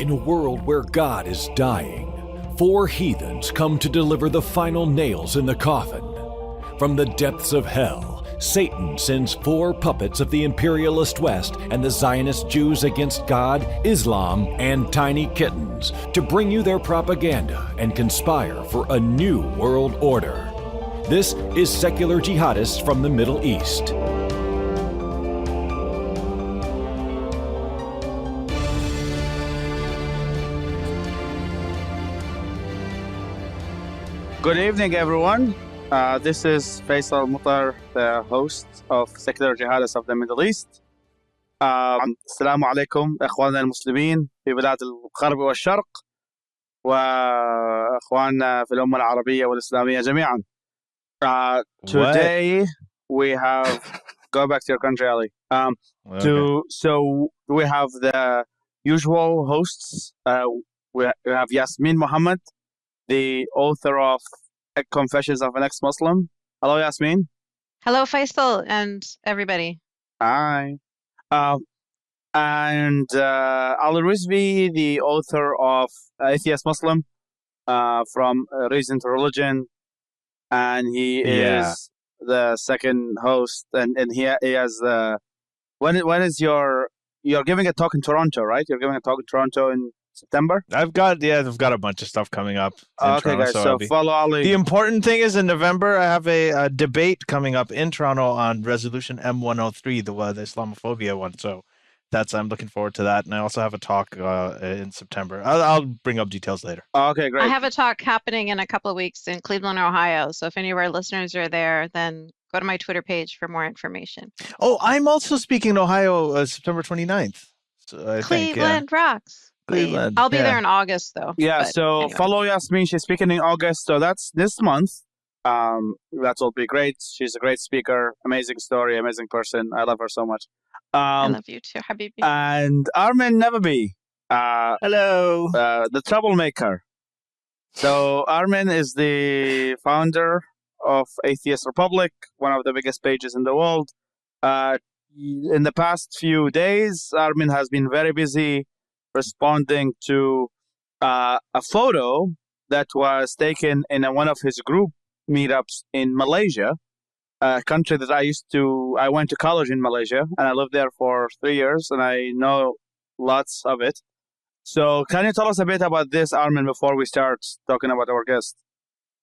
In a world where God is dying, four heathens come to deliver the final nails in the coffin. From the depths of hell, Satan sends four puppets of the imperialist West and the Zionist Jews against God, Islam, and tiny kittens to bring you their propaganda and conspire for a new world order. This is Secular Jihadists from the Middle East. Good evening, everyone. This is Faisal Mutar, the host of Secular Jihadists of the Middle East. السلام عليكم إخواننا المسلمين في بلاد الغرب والشرق وإخواننا في الأمة العربية والإسلامية جميعا. Today we have go back to your country, Ali. So we have the usual hosts. We have Yasmin Mohammed, the author of Confessions of an Ex-Muslim. Hello, Yasmin. Hello, Faisal and everybody. Hi. And Ali Rizvi, the author of Atheist Muslim, from Reason to Religion, and he is the second host, and he has the when is you're giving a talk in Toronto, right? You're giving a talk in Toronto in September? I've got a bunch of stuff coming up. Okay, Toronto, guys. So follow Ali. The important thing is in November, I have a debate coming up in Toronto on Resolution M103, the Islamophobia one. So I'm looking forward to that. And I also have a talk in September. I'll bring up details later. Okay, great. I have a talk happening in a couple of weeks in Cleveland, Ohio. So if any of our listeners are there, then go to my Twitter page for more information. Oh, I'm also speaking in Ohio September 29th. So Cleveland rocks. Cleveland. I'll be there in August, though. Yeah, so anyway. Follow Yasmin. She's speaking in August, so that's this month. That will be great. She's a great speaker, amazing story, amazing person. I love her so much. I love you too, Habibi. And Armin Nevabi. Hello. The troublemaker. So Armin is the founder of Atheist Republic, one of the biggest pages in the world. In the past few days, Armin has been very busy responding to a photo that was taken in one of his group meetups in Malaysia, a country that I went to college in Malaysia, and I lived there for 3 years, and I know lots of it. So can you tell us a bit about this, Armin, before we start talking about our guest?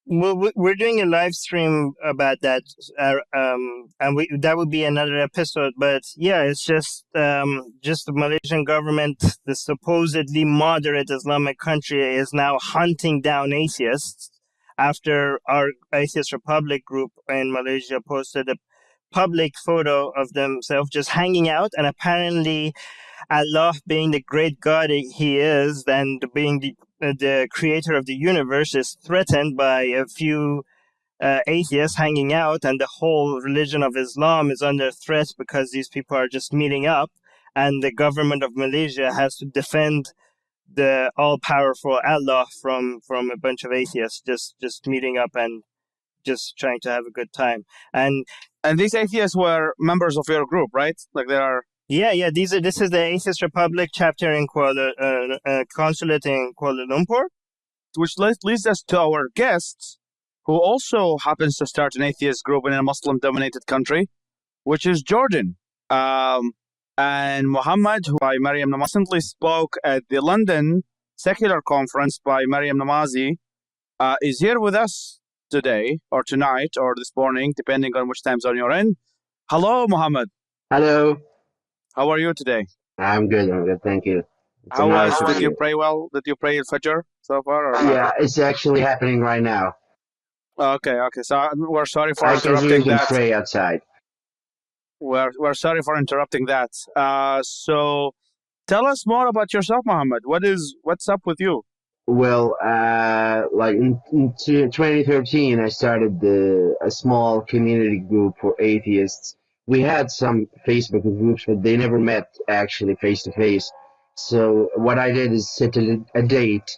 Well, we're doing a live stream about that, and that would be another episode. But yeah, it's just the Malaysian government, the supposedly moderate Islamic country, is now hunting down atheists after our Atheist Republic group in Malaysia posted a public photo of themselves just hanging out, and apparently Allah, being the great God he is, and being the creator of the universe, is threatened by a few atheists hanging out, and the whole religion of Islam is under threat because these people are just meeting up, and the government of Malaysia has to defend the all-powerful Allah from a bunch of atheists just meeting up and just trying to have a good time. And these atheists were members of your group, right? Like they are. Yeah. This is the Atheist Republic chapter in consulate in Kuala Lumpur. Which leads us to our guest, who also happens to start an atheist group in a Muslim-dominated country, which is Jordan. And Muhammad, who by Maryam Namazi recently spoke at the London Secular Conference by Maryam Namazi, is here with us today, or tonight, or this morning, depending on which time zone you're in. Hello, Muhammad. Hello. How are you today? I'm good. Thank you. Did you pray well? Did you pray Al-Fajr so far? Or yeah, it's actually happening right now. Okay. So we're sorry for I interrupting can that. pray outside. We're sorry for interrupting that. So tell us more about yourself, Muhammad. What's up with you? Well, like in 2013, I started a small community group for atheists. We had some Facebook groups, but they never met actually face to face. So what I did is set a date,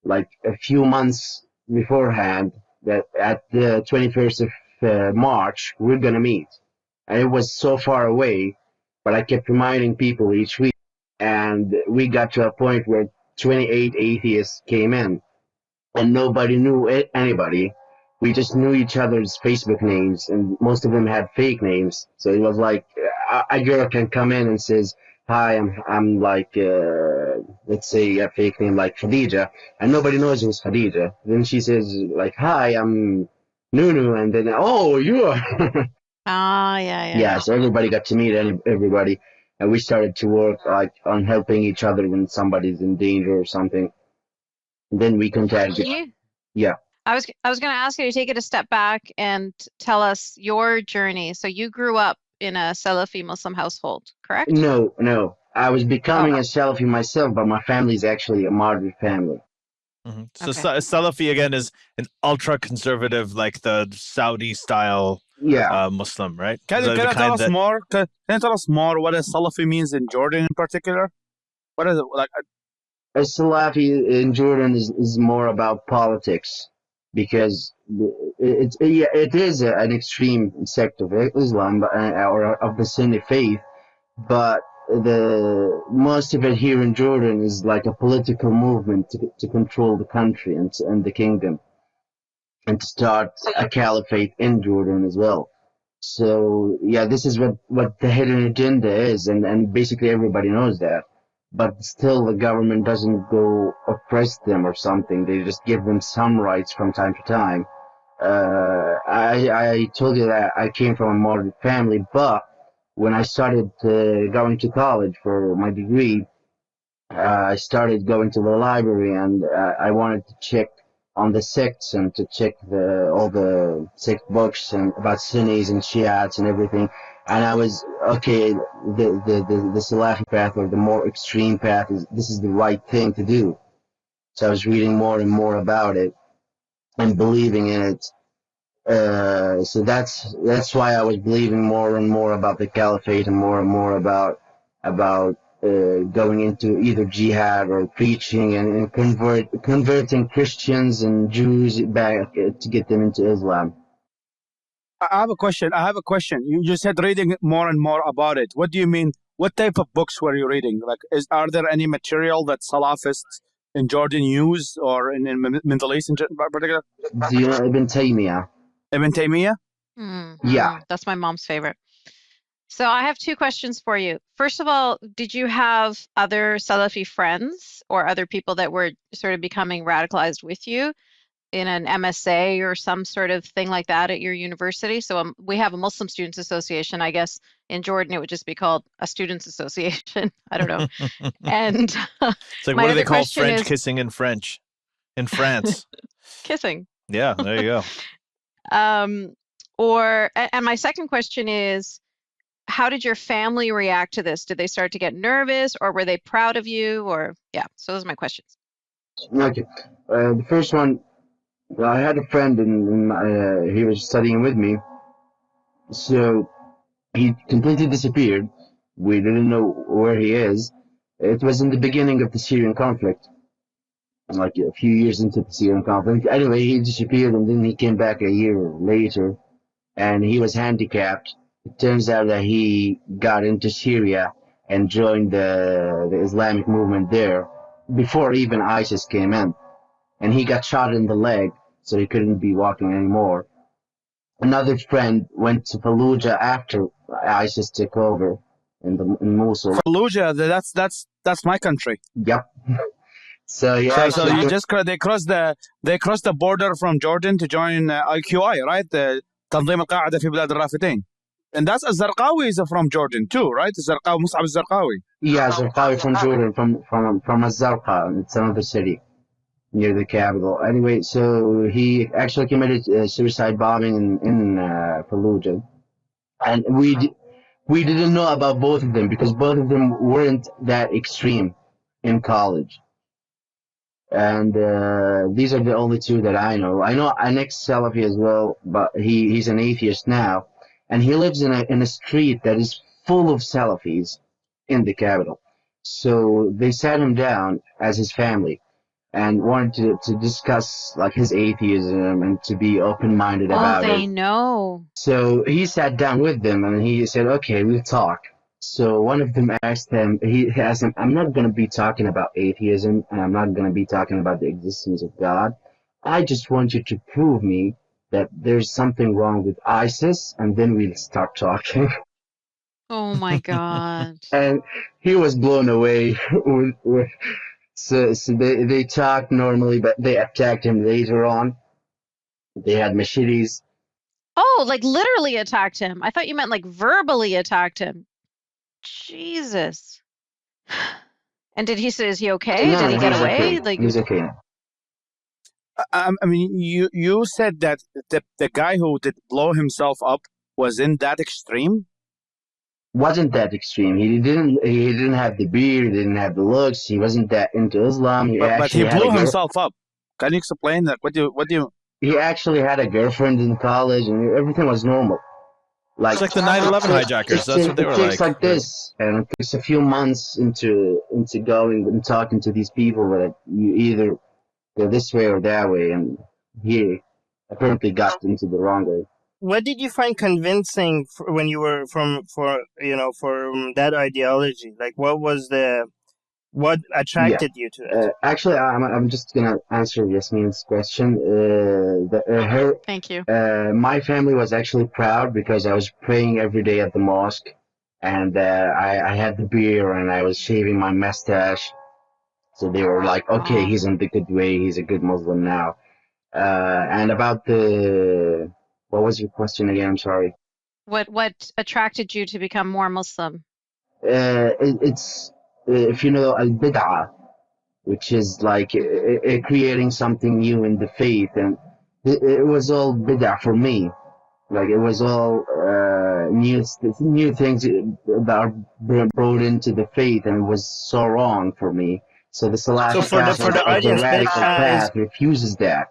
like a few months beforehand, that at the 21st of March, we're going to meet. And it was so far away, but I kept reminding people each week. And we got to a point where 28 atheists came in, and nobody knew anybody. We just knew each other's Facebook names, and most of them had fake names. So it was like a girl can come in and says, "Hi, I'm like let's say a fake name like Khadija," and nobody knows who's Khadija. Then she says like, "Hi, I'm Nunu," and then oh, you are. Ah, yeah. Yeah, so everybody got to meet everybody, and we started to work like on helping each other when somebody's in danger or something. And then we contacted. Can you? Yeah. I was going to ask you to take it a step back and tell us your journey. So you grew up in a Salafi Muslim household, correct? No. I was becoming a Salafi myself, but my family is actually a moderate family. Mm-hmm. So Salafi again is an ultra conservative, like the Saudi style Muslim, right? Can you tell us more? Can you tell us more what a Salafi means in Jordan in particular? What is it like? A Salafi in Jordan is more about politics, because it is an extreme sect of Islam or of the Sunni faith, but the most of it here in Jordan is like a political movement to control the country and the kingdom, and to start a caliphate in Jordan as well. So yeah, this is what the hidden agenda is, and basically everybody knows that. But still, the government doesn't go oppress them or something. They just give them some rights from time to time. I told you that I came from a moderate family, but when I started going to college for my degree, I started going to the library, and I wanted to check on the sects and to check all the sect books and about Sunnis and Shiites and everything. And I was, okay, the Salafi path, or the more extreme path, this is the right thing to do. So I was reading more and more about it and believing in it. So that's why I was believing more and more about the caliphate, and more about going into either jihad or preaching and converting Christians and Jews back to get them into Islam. I have a question. You said reading more and more about it. What do you mean? What type of books were you reading? Like, are there any material that Salafists in Jordan use, or in Middle East in particular? Do you know Ibn Taymiyyah? Ibn Taymiyyah? Yeah. That's my mom's favorite. So I have two questions for you. First of all, did you have other Salafi friends or other people that were sort of becoming radicalized with you in an MSA or some sort of thing like that at your university? So we have a Muslim Students Association. I guess in Jordan it would just be called a Students Association. I don't know. And it's like, what do they call French kissing in French? In France? Kissing. Yeah, there you go. And my second question is, how did your family react to this? Did they start to get nervous, or were they proud of you? Or so those are my questions. Okay. The first one, I had a friend, and he was studying with me. So he completely disappeared. We didn't know where he is. It was in the beginning of the Syrian conflict, like a few years into the Syrian conflict. Anyway, he disappeared, and then he came back a year later, and he was handicapped. It turns out that he got into Syria and joined the Islamic movement there before even ISIS came in. And he got shot in the leg, so he couldn't be walking anymore. Another friend went to Fallujah after ISIS took over in Mosul. Fallujah, that's my country. Yep. So you just they crossed the border from Jordan to join IQI, right? تنظيم القاعدة في بلاد الرافتين. And that's Zarqawi is from Jordan too, right? Zarqawi, Mus'ab Zarqawi. Yeah, Zarqawi from Jordan, from Zarqa. It's another city near the capital. Anyway, so he actually committed suicide bombing in Fallujah, and we didn't know about both of them because both of them weren't that extreme in college. And these are the only two that I know. I know an ex-Salafi as well, but he's an atheist now. And he lives in a street that is full of Salafis in the capital. So they sat him down as his family and wanted to discuss like his atheism and to be open-minded about it. Oh, they know. So he sat down with them and he said, okay, we'll talk. So one of them asked him, he asked him, I'm not going to be talking about atheism, and I'm not going to be talking about the existence of God. I just want you to prove me that there's something wrong with ISIS, and then we'll start talking. Oh my God. And he was blown away. So they talked normally, but they attacked him later on. They had machetes. Oh, like literally attacked him. I thought you meant like verbally attacked him. Jesus. And did he say, is he okay? No, Did he get he's away? okay. Like, He's okay. I mean, you said that the guy who did blow himself up was in that extreme. Wasn't that extreme. He didn't have the beard, he didn't have the looks, he wasn't that into Islam. But he blew himself up. Can you explain that? What do you? He actually had a girlfriend in college, and everything was normal. It's like the 9/11 hijackers. That's what they were like. It takes like Yeah. this, and it takes a few months into going and talking to these people that you either go this way or that way, and he apparently got into the wrong way. What did you find convincing when you were from that ideology? Like, what attracted you to it? Actually, I'm just gonna answer Yasmin's question. thank you. My family was actually proud because I was praying every day at the mosque, and I had the beard and I was shaving my mustache. So they were like, okay, he's in the good way. He's a good Muslim now. And about what was your question again? I'm sorry. What attracted you to become more Muslim? It's if you know al-bid'ah, which is like creating something new in the faith, and it was all bid'ah for me. Like it was all new things that are brought into the faith, and it was so wrong for me. So the Salafi path, for the audience, the radical path refuses that.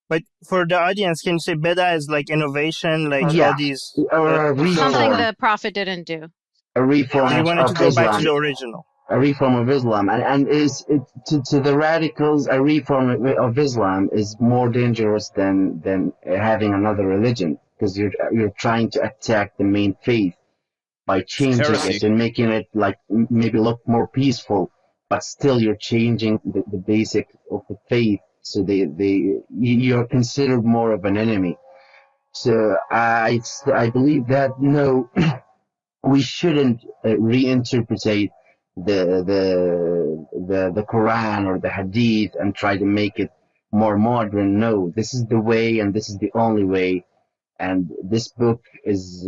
But for the audience, can you say bid'ah is like innovation, like all these something the Prophet didn't do? A reform you wanted of to go Islam. back to the original. A reform of Islam, and to the radicals, a reform of Islam is more dangerous than having another religion, because you're trying to attack the main faith by changing it and making it like maybe look more peaceful, but still you're changing the basic of the faith, so you're considered more of an enemy. So I believe that no, we shouldn't reinterpret the Quran or the Hadith and try to make it more modern. No, this is the way, and this is the only way. And this book is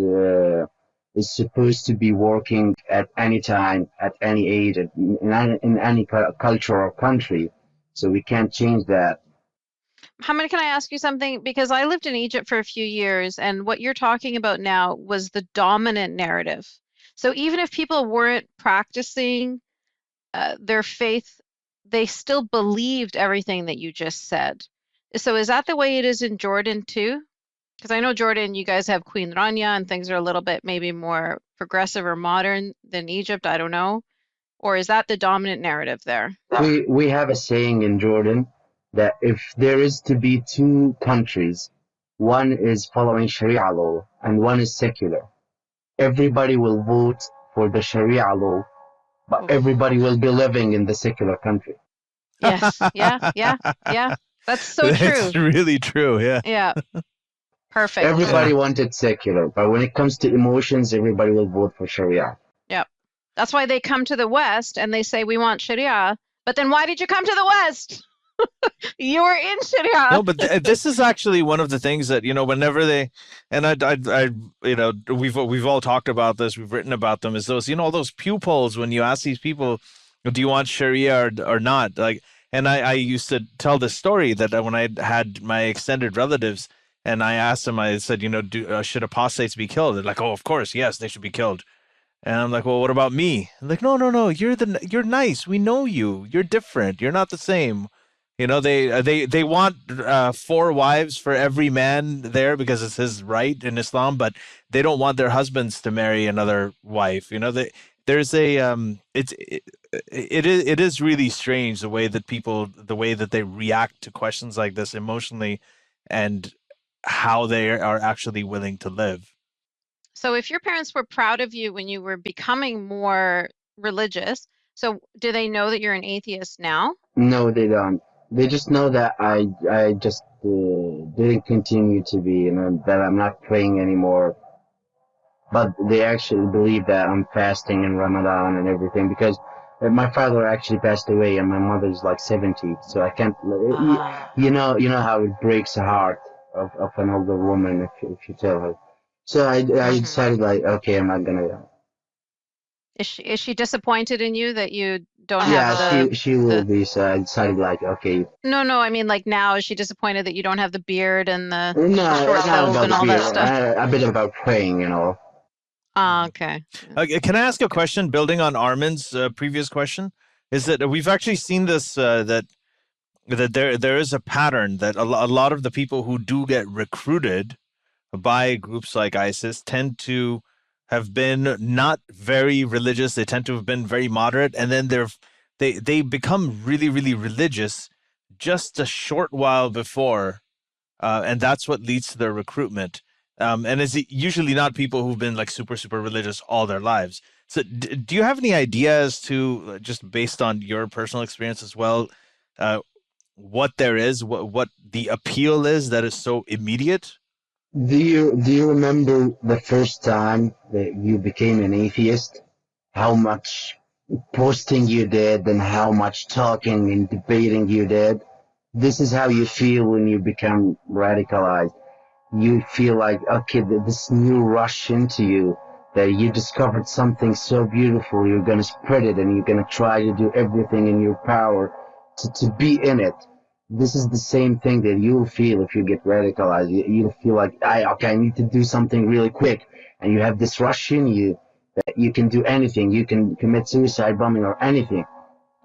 supposed to be working at any time, at any age, in any culture or country. So we can't change that. Mohammed, can I ask you something? Because I lived in Egypt for a few years, and what you're talking about now was the dominant narrative. So even if people weren't practicing their faith, they still believed everything that you just said. So is that the way it is in Jordan too? Because I know Jordan, you guys have Queen Rania and things are a little bit maybe more progressive or modern than Egypt. I don't know. Or is that the dominant narrative there? We have a saying in Jordan that if there is to be two countries, one is following Sharia law and one is secular, everybody will vote for the Sharia law, but everybody will be living in the secular country. Yes. Yeah. That's so true. It's really true. Yeah. Yeah. Perfect. Everybody wanted secular, but when it comes to emotions, everybody will vote for Sharia. Yep. That's why they come to the West and they say, we want Sharia. But then why did you come to the West? You were in Sharia. No, but this is actually one of the things that, whenever they, and I we've all talked about this, we've written about them, is those, all those pew polls when you ask these people, do you want Sharia or not? Like, and I used to tell this story that when I had my extended relatives and I asked them, I said, should apostates be killed? They're like, oh, of course, yes, they should be killed. And I'm like, well, what about me? I'm like, no, you're nice. We know you. You're different. You're not the same. They want 4 wives for every man there because it's his right in Islam, but they don't want their husbands to marry another wife. There's a it is really strange the way that they react to questions like this emotionally, and how they are actually willing to live. So if your parents were proud of you when you were becoming more religious, so do they know that you're an atheist now? No, they don't. They just know that I just didn't continue to be, and that I'm not praying anymore. But they actually believe that I'm fasting in Ramadan and everything, because my father actually passed away and my mother's like 70, so I can't. You know how it breaks the heart of an older woman if you tell her. So I decided, like, okay, I'm not gonna. Is she disappointed in you that you don't have Yeah, the she will be. So I decided, like, okay. No, I mean like now is she disappointed that you don't have the beard and the No, short not robe about and all beer. that stuff? A bit about praying, you know. Okay. Can I ask a question building on Armin's previous question? Is that we've actually seen this that there is a pattern that a lot of the people who do get recruited by groups like ISIS tend to have been not very religious. They tend to have been very moderate, and then they become really, really religious just a short while before, and that's what leads to their recruitment. And it's usually not people who've been like super, super religious all their lives. So do you have any idea as to, just based on your personal experience as well, what there is, what the appeal is that is so immediate? Do you remember the first time that you became an atheist? How much posting you did and how much talking and debating you did? This is how you feel when you become radicalized. You feel like, okay, this new rush into you, that you discovered something so beautiful, you're going to spread it and you're going to try to do everything in your power to be in it. This is the same thing that you'll feel if you get radicalized. You'll feel like, I need to do something really quick. And you have this rush in you that you can do anything. You can commit suicide bombing or anything.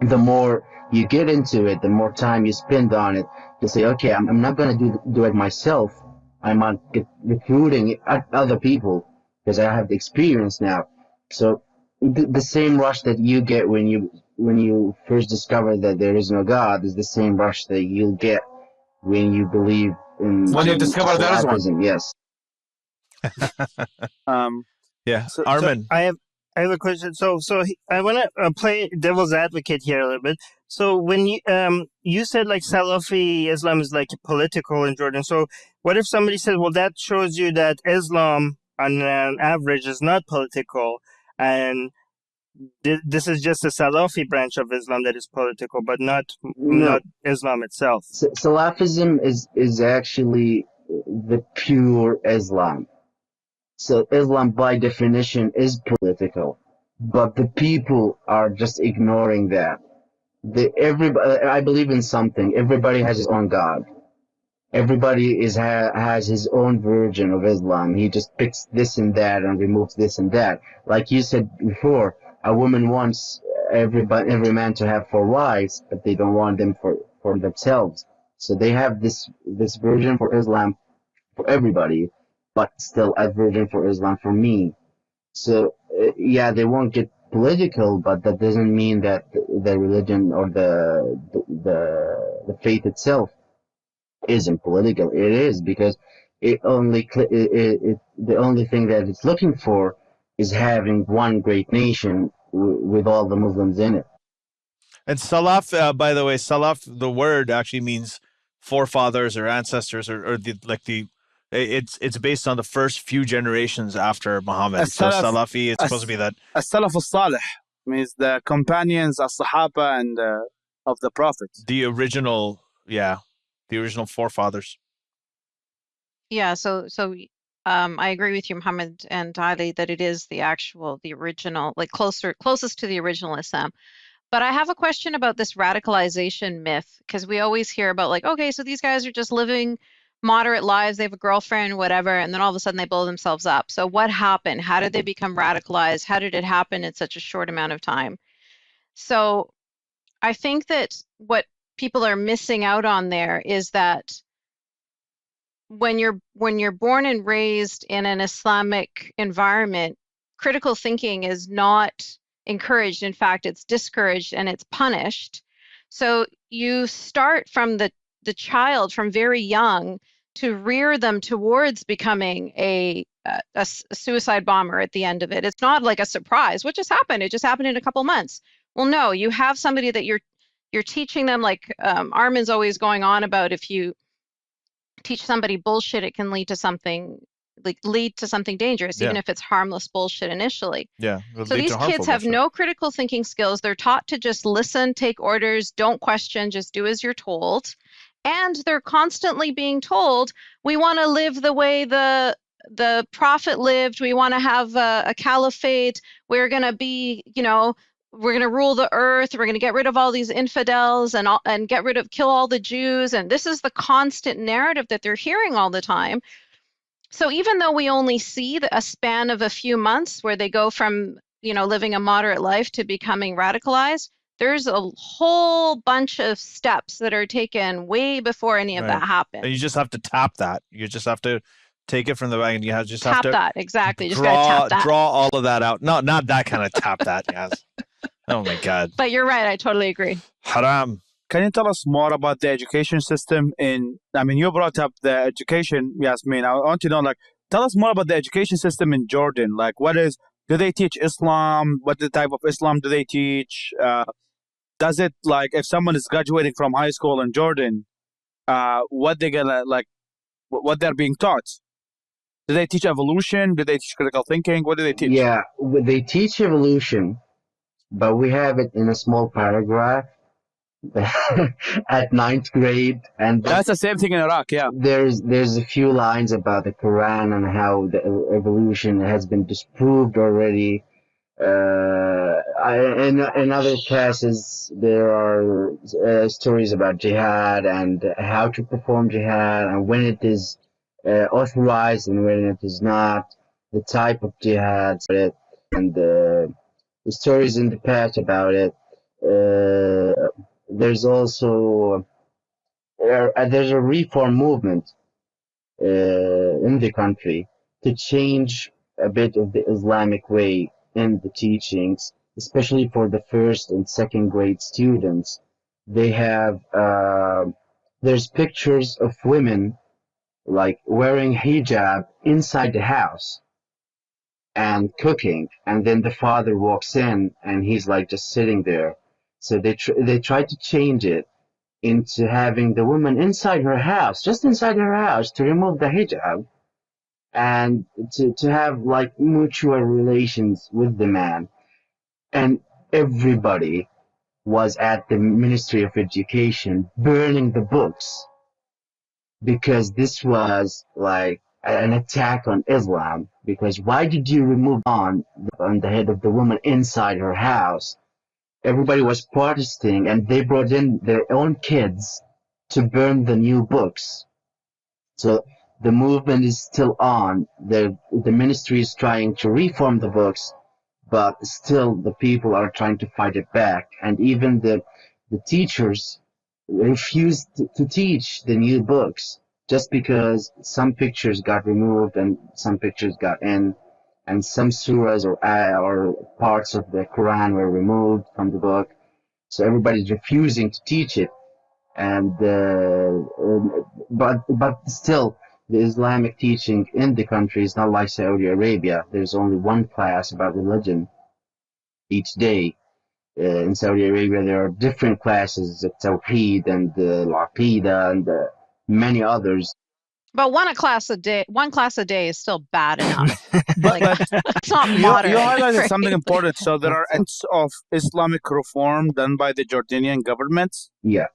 The more you get into it, the more time you spend on it, you say, okay, I'm not going to do it myself. I'm not recruiting other people because I have the experience now. So the same rush that you get when you first discover that there is no God is the same rush that you'll get when you believe in When you discover there is one. Salafism. Yes. Yeah, So Armin. I have a question. So I want to play devil's advocate here a little bit. So when you said like Salafi Islam is like political in Jordan. So what if somebody says, well, that shows you that Islam on an average is not political, and this is just a Salafi branch of Islam that is political, but not Islam itself. Salafism is actually the pure Islam. So Islam by definition is political, but the people are just ignoring that. Everybody, I believe in something. Everybody has his own God. Everybody has his own version of Islam. He just picks this and that and removes this and that. Like you said before, a woman wants every man to have 4 wives, but they don't want them for themselves. So they have this version for Islam for everybody, but still a version for Islam for me. So yeah, they won't get political, but that doesn't mean that the religion or the faith itself isn't political. It is, because the only thing that it's looking for is having one great nation with all the Muslims in it. And Salaf, by the way, Salaf, the word actually means forefathers or ancestors, or it's based on the first few generations after Muhammad. So Salafi, it's supposed to be that. As-Salaf al-Salih means the companions, as-Sahaba, and of the Prophet. The original forefathers. Yeah, so I agree with you, Muhammad and Ali, that it is the original, like closest to the original Islam. But I have a question about this radicalization myth, because we always hear about like, okay, so these guys are just living moderate lives, they have a girlfriend, whatever, and then all of a sudden they blow themselves up. So what happened? How did they become radicalized? How did it happen in such a short amount of time? So I think that what people are missing out on there is that when you're born and raised in an Islamic environment, critical thinking is not encouraged. In fact, it's discouraged and it's punished. So you start from the child from very young to rear them towards becoming a a suicide bomber at the end of it. It's not like a surprise. What just happened? It just happened in a couple months. Well, no, you have somebody that you're teaching them, like Armin's always going on about, if you teach somebody bullshit, it can lead to something dangerous, even if it's harmless bullshit initially. Yeah. So these kids have no critical thinking skills. They're taught to just listen, take orders, don't question, just do as you're told. And they're constantly being told, we want to live the way the prophet lived. We want to have a caliphate. We're going to be, we're going to rule the earth. We're going to get rid of all these infidels and kill all the Jews. And this is the constant narrative that they're hearing all the time. So even though we only see a span of a few months where they go from, living a moderate life to becoming radicalized, there's a whole bunch of steps that are taken way before any of that happens. And you just have to tap that. You just have to take it from the wagon. You have to tap that. Exactly. You just gotta tap that. Draw all of that out. No, not that kind of tap that. Yes. Oh my God. But you're right. I totally agree. Haram. Can you tell us more about the education system you brought up the education, Yasmin. I want to know, tell us more about the education system in Jordan. Do they teach Islam? What the type of Islam do they teach? Does it, if someone is graduating from high school in Jordan, what they're being taught? Do they teach evolution? Do they teach critical thinking? What do they teach? Yeah, they teach evolution, but we have it in a small paragraph at 9th grade, and that's the same thing in Iraq. Yeah, there's a few lines about the Quran and how the evolution has been disproved already. In other classes, there are stories about jihad and how to perform jihad and when it is authorized and when it is not, the type of jihad, and the stories in the past about it. There's also there's a reform movement in the country to change a bit of the Islamic way in the teachings, especially for the 1st and 2nd grade students. They have there's pictures of women wearing hijab inside the house and cooking, and then the father walks in and he's just sitting there. So they tried to change it into having the woman inside her house, just inside her house, to remove the hijab and to have mutual relations with the man. And everybody was at the Ministry of Education burning the books because this was an attack on Islam. Because why did you remove on the head of the woman inside her house? Everybody was protesting, and they brought in their own kids to burn the new books. So the movement is still on. The ministry is trying to reform the books, but still the people are trying to fight it back. And even the teachers refused to teach the new books just because some pictures got removed and some pictures got in. And some surahs or parts of the Quran were removed from the book. So everybody's refusing to teach it. And but still, the Islamic teaching in the country is not like Saudi Arabia. There's only one class about religion each day. In Saudi Arabia, there are different classes of Tawheed and Al-Aqidah and many others. But one class a day is still bad enough. It's not moderate. You highlighted right? something important. So there are acts of Islamic reform done by the Jordanian government. Yeah.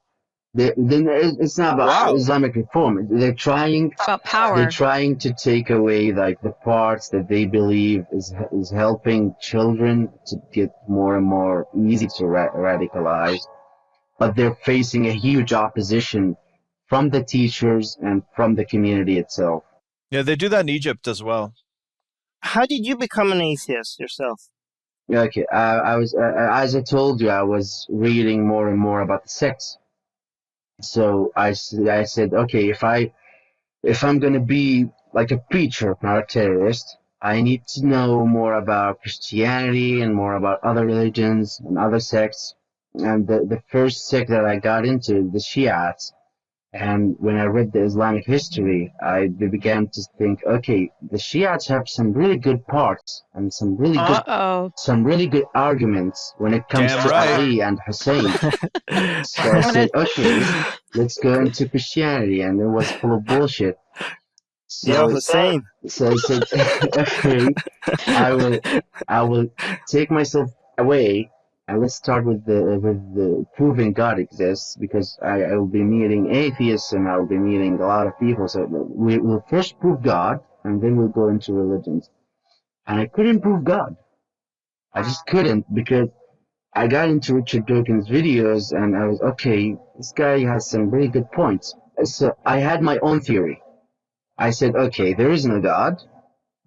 Then it's not about Islamic reform. They're trying about power. They're trying to take away the parts that they believe is helping children to get more and more easy to radicalize. But they're facing a huge opposition from the teachers and from the community itself. Yeah, they do that in Egypt as well. How did you become an atheist yourself? Okay, I was, as I told you, I was reading more and more about the sects. So I said, okay, if I'm going to be like a preacher, not a terrorist, I need to know more about Christianity and more about other religions and other sects. And the first sect that I got into, the Shiites, And when I read the Islamic history, I began to think, okay, the Shiites have some really good parts and some really good arguments when it comes Damn to right. Ali and Hussein. So I said, okay, let's go into Christianity, and it was full of bullshit. Yeah, Hussein. So I said, okay, I will take myself away, and let's start with the proving God exists, because I will be meeting atheists and I will be meeting a lot of people. So we will first prove God, and then we'll go into religions. And I couldn't prove God. I just couldn't, because I got into Richard Dawkins' videos, and I was, okay, this guy has some really good points. So I had my own theory. I said, okay, there is no God,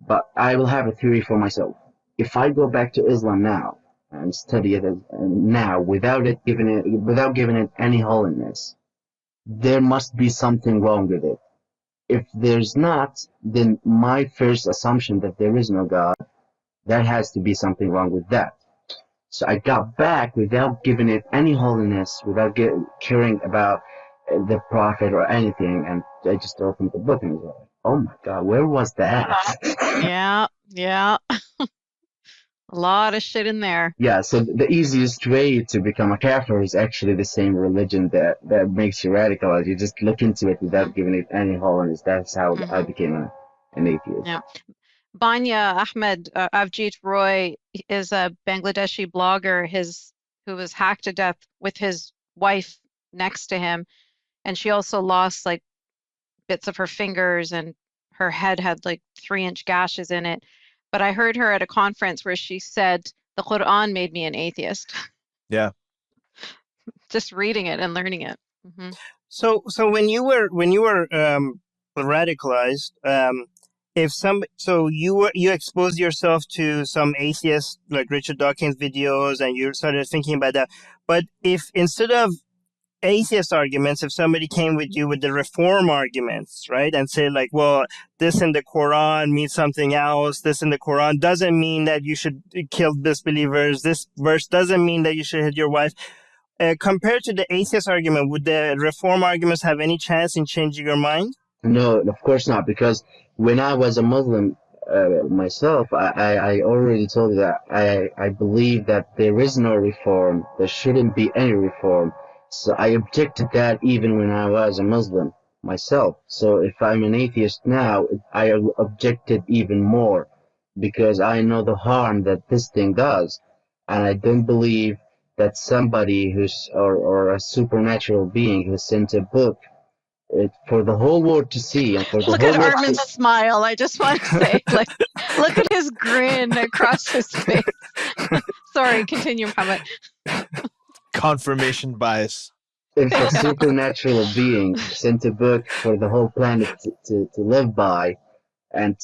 but I will have a theory for myself. If I go back to Islam now and study it now without giving it any holiness, there must be something wrong with it. If there's not, then my first assumption that there is no God, there has to be something wrong with that. So I got back without giving it any holiness, without caring about the prophet or anything, and I just opened the book and was like, oh my God, where was that? Yeah. A lot of shit in there. Yeah, so the easiest way to become a kafir is actually the same religion that makes you radicalized. You just look into it without giving it any holiness. That's how I became an atheist. Yeah. Banya Ahmed Avjit Roy is a Bangladeshi blogger who was hacked to death with his wife next to him. And she also lost like bits of her fingers, and her head had like 3-inch gashes in it. But I heard her at a conference where she said, the Quran made me an atheist. Yeah. Just reading it and learning it. So when you were radicalized, you exposed yourself to some atheists like Richard Dawkins videos, and you started thinking about that. But if instead of atheist arguments, if somebody came with you with the reform arguments, right, and say like, well, this in the Quran means something else, this in the Quran doesn't mean that you should kill disbelievers, this verse doesn't mean that you should hit your wife, compared to the atheist argument, would the reform arguments have any chance in changing your mind? No, of course not, because when I was a Muslim myself, I already told you that I believe that there is no reform, there shouldn't be any reform. So I objected that even when I was a Muslim myself. So if I'm an atheist now, I objected even more, because I know the harm that this thing does, and I don't believe that somebody or a supernatural being who sent a book for the whole world to see, and for the Look whole at world Armin's smile. I just want to say, like, look at his grin across his face. Sorry, continue, Mohammed. Confirmation bias. If a supernatural being sent a book for the whole planet to live by, and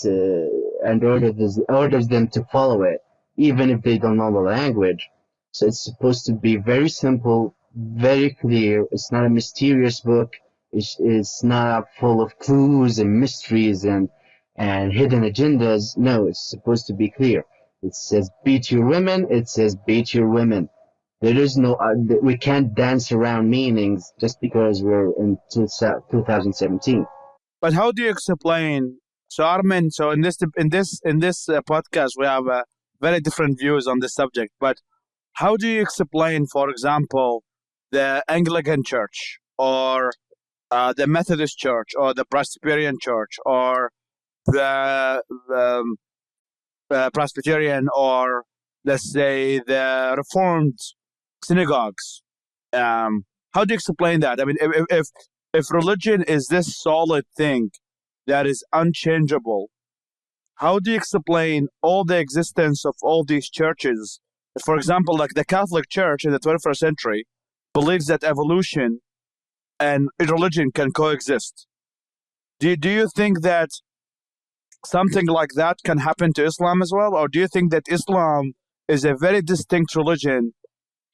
orders them to follow it, even if they don't know the language. So it's supposed to be very simple, very clear. It's not a mysterious book. It's not full of clues and mysteries and hidden agendas. No, it's supposed to be clear. It says beat your women. It says beat your women. There is no, we can't dance around meanings just because we're in 2017. But how do you explain? So Armin, so in this podcast, we have very different views on this subject. But how do you explain, for example, the Anglican Church, or the Methodist Church, or the Presbyterian Church, or the Presbyterian, or let's say the Reformed synagogues? How do you explain that? I mean, if religion is this solid thing that is unchangeable, how do you explain all the existence of all these churches? For example, like the Catholic Church in the 21st century believes that evolution and religion can coexist. Do you think that something like that can happen to Islam as well? Or do you think that Islam is a very distinct religion?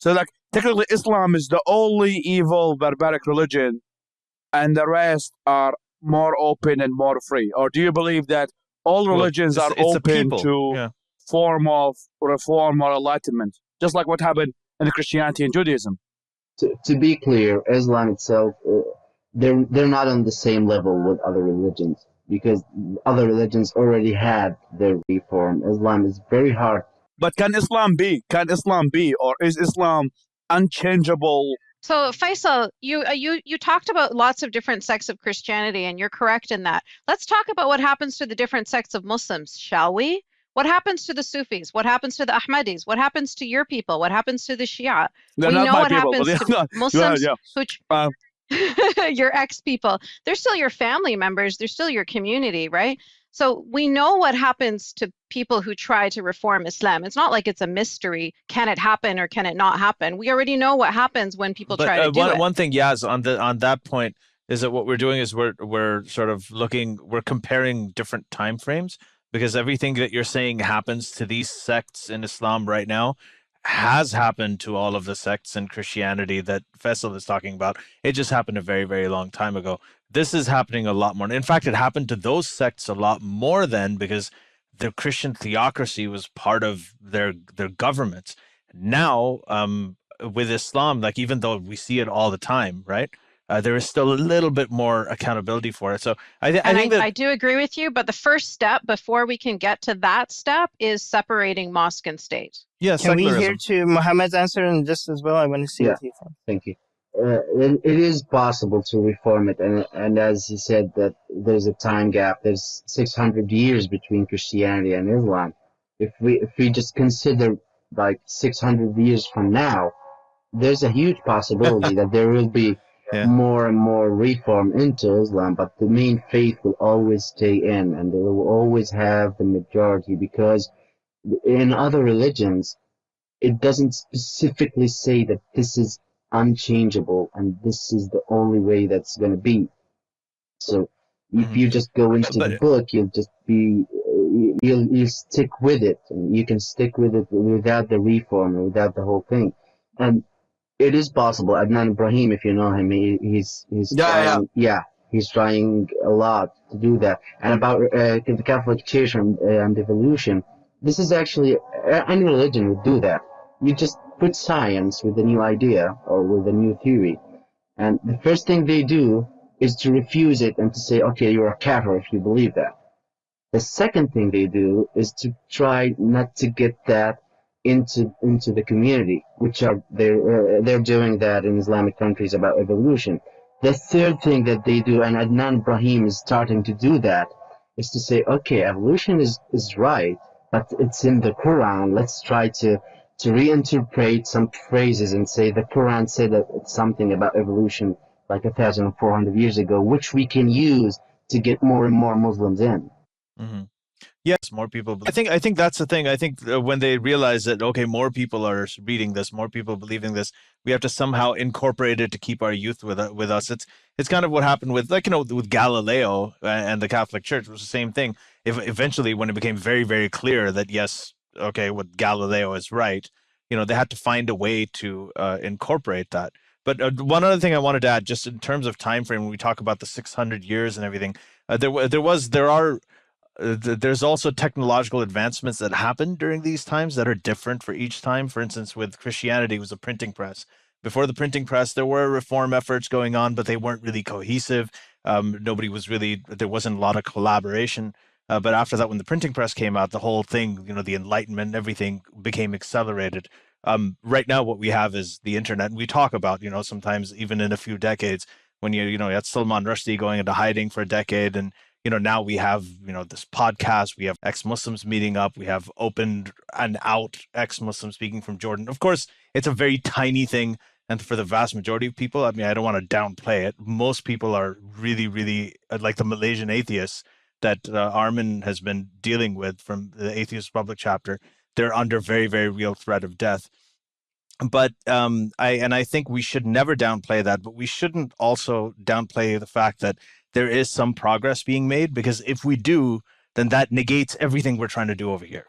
So like technically Islam is the only evil barbaric religion, and the rest are more open and more free? Or do you believe that all religions are open to form of reform or enlightenment, just like what happened in Christianity and Judaism? To be clear, Islam itself they're not on the same level with other religions, because other religions already had their reform. Islam is very hard. But can Islam be, or is Islam unchangeable? So Faisal, you talked about lots of different sects of Christianity, and you're correct in that. Let's talk about what happens to the different sects of Muslims, shall we? What happens to the Sufis? What happens to the Ahmadis? What happens to your people? What happens to the Shia? They're We not know my what people, happens but to Muslims who Uh, your ex-people. They're still your family members. They're still your community, right? So we know what happens to people who try to reform Islam. It's not like it's a mystery. Can it happen or can it not happen? We already know what happens when people try to do it. One thing, Yaz, on that point is that what we're doing is we're sort of we're comparing different time frames, because everything that you're saying happens to these sects in Islam right now has happened to all of the sects in Christianity that Faisal is talking about. It just happened a very, very long time ago. This is happening a lot more. In fact, it happened to those sects a lot more then, because the Christian theocracy was part of their governments. Now, with Islam, like, even though we see it all the time, right? There is still a little bit more accountability for it. So I think that I do agree with you, but the first step before we can get to that step is separating mosque and state. yes, Can we secularism. hear to Mohammed's answer in this as well? I want to see what he thinks. Thank you. It is possible to reform it, and as he said, that there's a time gap. There's 600 years between Christianity and Islam. If we just consider like 600 years from now, there's a huge possibility that there will be more and more reform into Islam, but the main faith will always stay in, and they will always have the majority, because in other religions, it doesn't specifically say that this is unchangeable and this is the only way that's going to be. So if you just go into the book, you'll just be you'll stick with it, and you can stick with it without the reform, without the whole thing. And it is possible. Adnan Ibrahim, if you know him, he's trying, he's trying a lot to do that. And about the Catholic Church and evolution, this is actually, any religion would do that. You just put science with a new idea or with a new theory, and the first thing they do is to refuse it and to say, okay, you're a kafir if you believe that. The second thing they do is to try not to get that into the community, which are they're doing that in Islamic countries about evolution. The third thing that they do, and Adnan Ibrahim is starting to do that, is to say, okay, evolution is right, but it's in the Quran. Let's try to reinterpret some phrases and say the Quran said that it's something about evolution like 1,400 years ago, which we can use to get more and more Muslims in. Mm-hmm. Yes, more people. I think that's the thing. I think when they realize that, okay, more people are reading this, more people believing this, we have to somehow incorporate it to keep our youth with us. It's kind of what happened with, like, with Galileo and the Catholic Church. It was the same thing. Eventually, when it became very, very clear that, yes, okay, what Galileo is right, they had to find a way to incorporate that. But one other thing I wanted to add, just in terms of time frame, when we talk about the 600 years and everything, there's also technological advancements that happen during these times that are different for each time. For instance, with Christianity, it was a printing press. Before the printing press, there were reform efforts going on, but they weren't really cohesive. There wasn't a lot of collaboration. But after that, when the printing press came out, the whole thing, the Enlightenment, everything became accelerated. Right now, what we have is the internet. And we talk about, sometimes even in a few decades, when you had Salman Rushdie going into hiding for a decade, and now we have, this podcast, we have ex-Muslims meeting up, we have open and out ex-Muslims speaking from Jordan. Of course, it's a very tiny thing. And for the vast majority of people, I mean, I don't want to downplay it. Most people are really, really like the Malaysian atheists that Armin has been dealing with from the Atheist Republic chapter. They're under very, very real threat of death. But I think we should never downplay that, but we shouldn't also downplay the fact that there is some progress being made, because if we do, then that negates everything we're trying to do over here,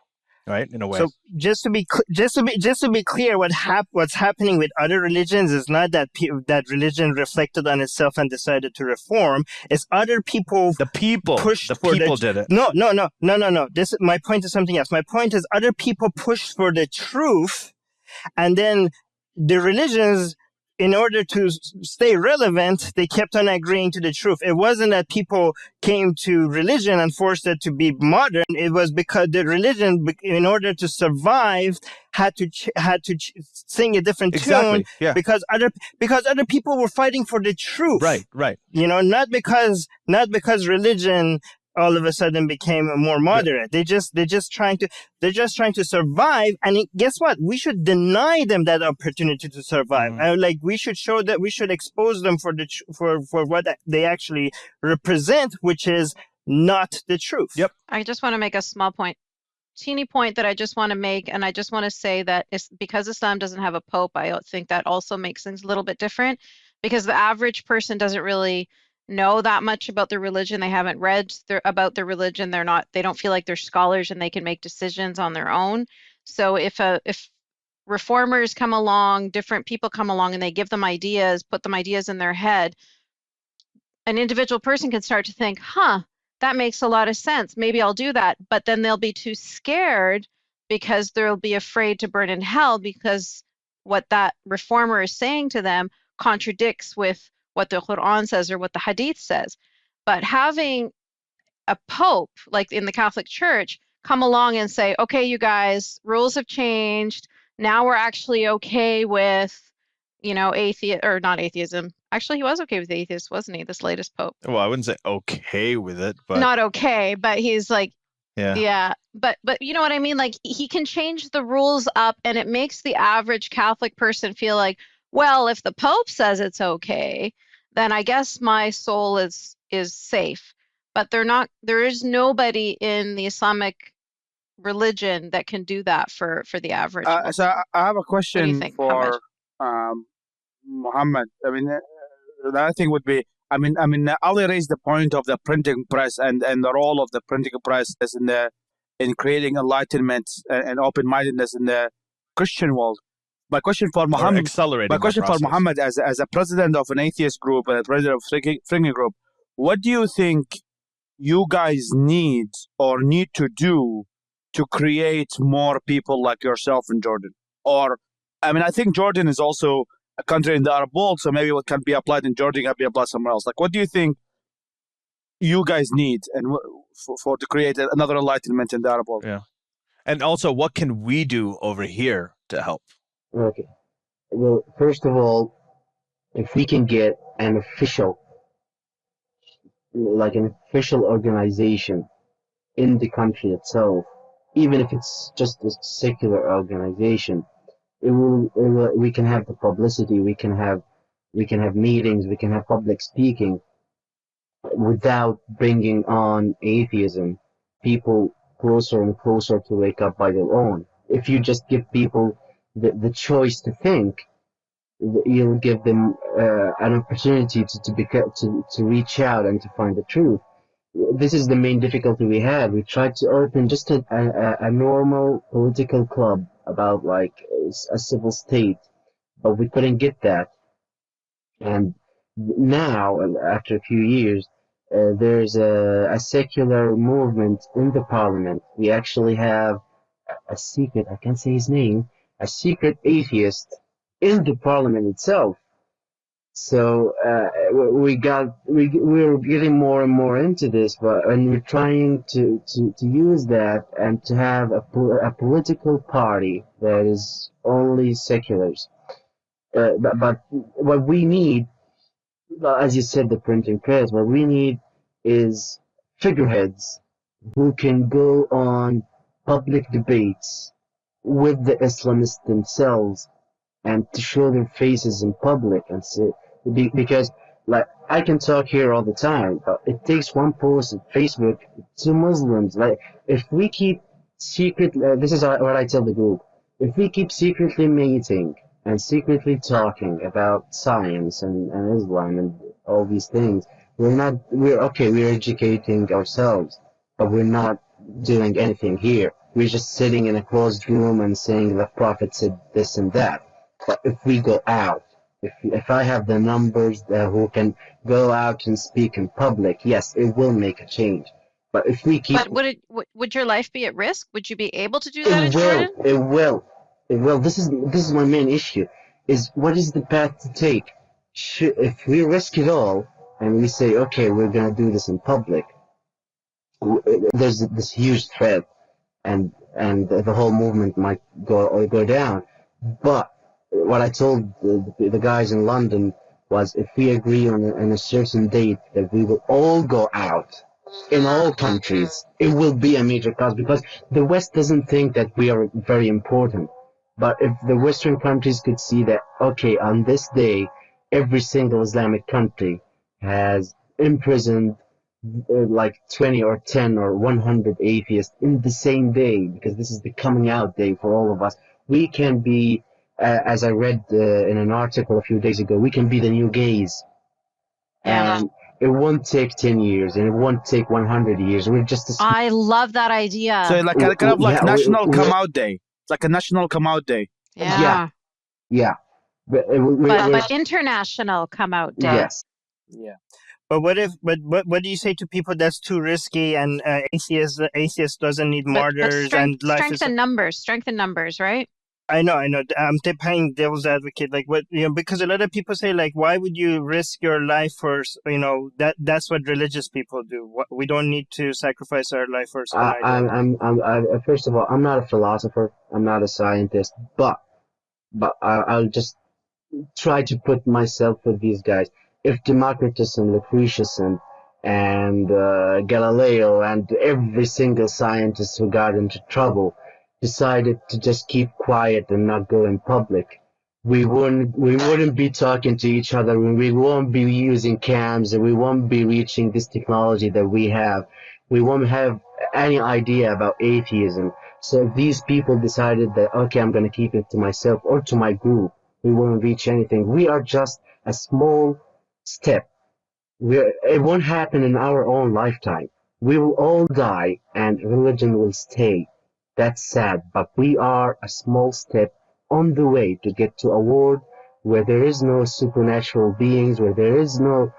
right? In a way. So just to be clear, what's happening with other religions is not that that religion reflected on itself and decided to reform. It's other people. The people did it. No. My point is something else. My point is other people pushed for the truth, and then the religions in order to stay relevant, they kept on agreeing to the truth. It wasn't that people came to religion and forced it to be modern. It was because the religion, in order to survive, had to sing a different Exactly. tune Yeah. because other people were fighting for the truth. Right. You know, not because religion all of a sudden became more moderate. They're just trying to survive. And guess what? We should deny them that opportunity to survive. Like, we should show that, we should expose them for what they actually represent, which is not the truth. Yep. I just want to make a small point, teeny point that I just want to make, and I just want to say that because Islam doesn't have a pope, I think that also makes things a little bit different, because the average person doesn't really know that much about their religion. They haven't read about their religion. They don't feel like they're scholars and they can make decisions on their own. So if reformers come along, different people come along, and they give them ideas, put them ideas in their head, an individual person can start to think, that makes a lot of sense. Maybe I'll do that. But then they'll be too scared because they'll be afraid to burn in hell, because what that reformer is saying to them contradicts with what the Quran says or what the Hadith says. But having a pope, like in the Catholic Church, come along and say, okay, you guys, rules have changed. Now we're actually okay with, not atheism. Actually, he was okay with atheists, wasn't he? This latest pope. Well, I wouldn't say okay with it, but not okay, but he's like, yeah. But you know what I mean? Like, he can change the rules up, and it makes the average Catholic person feel like, well, if the Pope says it's okay, then I guess my soul is safe. But there is nobody in the Islamic religion that can do that for the average Muslim. So I have a question for Mohammed? Mohammed. I mean, the other thing would be, Ali raised the point of the printing press and the role of the printing press is in creating enlightenment and open-mindedness in the Christian world. My question for Mohammed, as a president of an atheist group and a president of thinking group, what do you think you guys need to do to create more people like yourself in Jordan? Or, I think Jordan is also a country in the Arab world, so maybe what can be applied in Jordan can be applied somewhere else. Like, what do you think you guys need and for to create another enlightenment in the Arab world? Yeah. And also, what can we do over here to help? Okay. Well, first of all, if we can get an official organization in the country itself, even if it's just a secular organization, we can have the publicity, we can have meetings, we can have public speaking without bringing on atheism, people closer and closer to wake up by their own. If you just give people the choice to think, you'll give them an opportunity to reach out and to find the truth. This is the main difficulty we had. We tried to open just a normal political club about like a civil state, but we couldn't get that. And now, after a few years, there's a secular movement in the parliament. We actually have a secret, I can't say his name, a secret atheist in the parliament itself. So we're getting more and more into this, and we're trying to use that and to have a political party that is only seculars. But what we need, as you said, the printing press, what we need is figureheads who can go on public debates with the Islamists themselves and to show their faces in public and say, because like I can talk here all the time, but it takes one post on Facebook to Muslims. Like if we keep this is what I tell the group, if we keep secretly meeting and secretly talking about science and Islam and all these things, we're educating ourselves, but we're not doing anything here. We're just sitting in a closed room and saying the Prophet said this and that. But if we go out, if I have the numbers who can go out and speak in public, yes, it will make a change. But if we keep... But would your life be at risk? Would you be able to do that in Jordan? It will. This is my main issue. is what is the path to take? If we risk it all and we say, okay, we're going to do this in public, there's this huge threat, and the whole movement might go down. But what I told the guys in London was, if we agree on a certain date that we will all go out in all countries, it will be a major cause, because the West doesn't think that we are very important. But if the Western countries could see that, okay, on this day, every single Islamic country has imprisoned like 20 or 10 or 100 atheists in the same day, because this is the coming out day for all of us, we can be, as I read in an article a few days ago, we can be the new gays. Yeah. And it won't take 10 years, and it won't take 100 years. We're just I love that idea. So like kind of like Yeah, national we- come out day. It's like a national come out day. Yeah. yeah. But, But international come out day. yes. Yeah. But what do you say to people that's too risky, and atheist doesn't need But martyrs, strength, and life strength is... in numbers, right? I know. I'm playing devil's advocate, like what, because a lot of people say, like, why would you risk your life for, that's what religious people do. We don't need to sacrifice our life for some idea. First of all, I'm not a philosopher. I'm not a scientist, but I'll just try to put myself with these guys. If Democritus and Lucretius and Galileo and every single scientist who got into trouble decided to just keep quiet and not go in public, we wouldn't be talking to each other, we won't be using cams, and we won't be reaching this technology that we have. We won't have any idea about atheism. So if these people decided that, okay, I'm going to keep it to myself or to my group, we won't reach anything. We are just a small step. It won't happen in our own lifetime. We will all die and religion will stay. That's sad, but we are a small step on the way to get to a world where there is no supernatural beings, where there is no...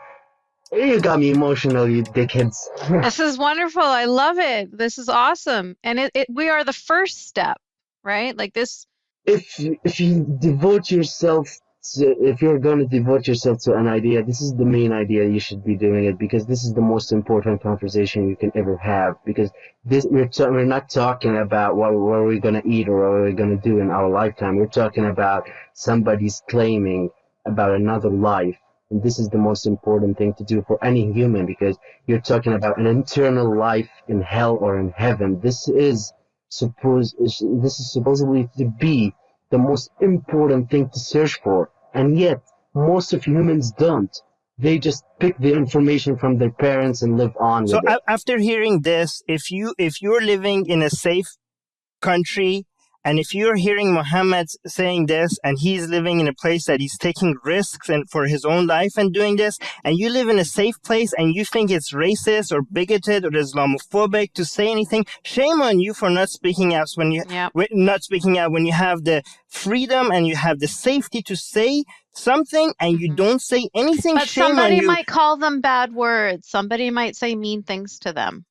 You got me emotional, you dickheads. This is wonderful. I love it. This is awesome. And we are the first step, right? Like this. If you devote yourself if you're going to devote yourself to an idea, this is the main idea you should be doing it, because this is the most important conversation you can ever have. Because we're not talking about what we're going to eat or what we're going to do in our lifetime. We're talking about somebody's claiming about another life. And this is the most important thing to do for any human, because you're talking about an eternal life in hell or in heaven. This is supposedly to be the most important thing to search for, and yet most of humans don't. They just pick the information from their parents and live on with it. So after hearing this, if you're living in a safe country, and if you're hearing Mohammed saying this, and he's living in a place that he's taking risks and for his own life and doing this, and you live in a safe place and you think it's racist or bigoted or Islamophobic to say anything, shame on you for not speaking out when you not speaking out when you have the freedom and you have the safety to say something, and you don't say anything. But shame on somebody you. might call them bad words. Somebody might say mean things to them.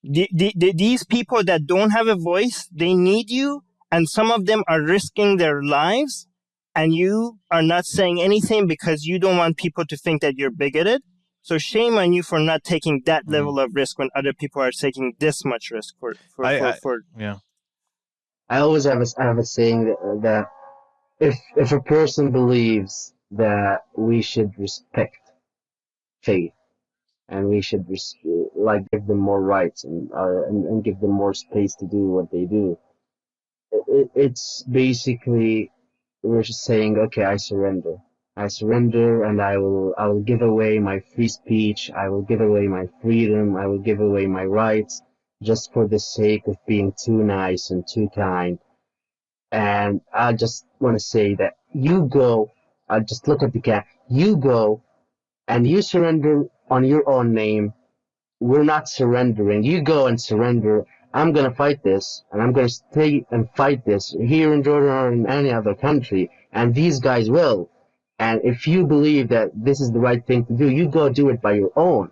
These people that don't have a voice, they need you, and some of them are risking their lives, and you are not saying anything because you don't want people to think that you're bigoted. So shame on you for not taking that level of risk when other people are taking this much risk for yeah. I always have a saying that if a person believes that we should respect faith, and we should give them more rights and give them more space to do what they do, it's basically we're just saying, okay, I surrender, and I will give away my free speech, I will give away my freedom, I will give away my rights, just for the sake of being too nice and too kind. And I just want to say that you go, I just look at the cat, you go and you surrender on your own name. We're not surrendering. You go and surrender. I'm going to fight this, and I'm going to stay and fight this here in Jordan or in any other country, and these guys will. And if you believe that this is the right thing to do, you go do it by your own.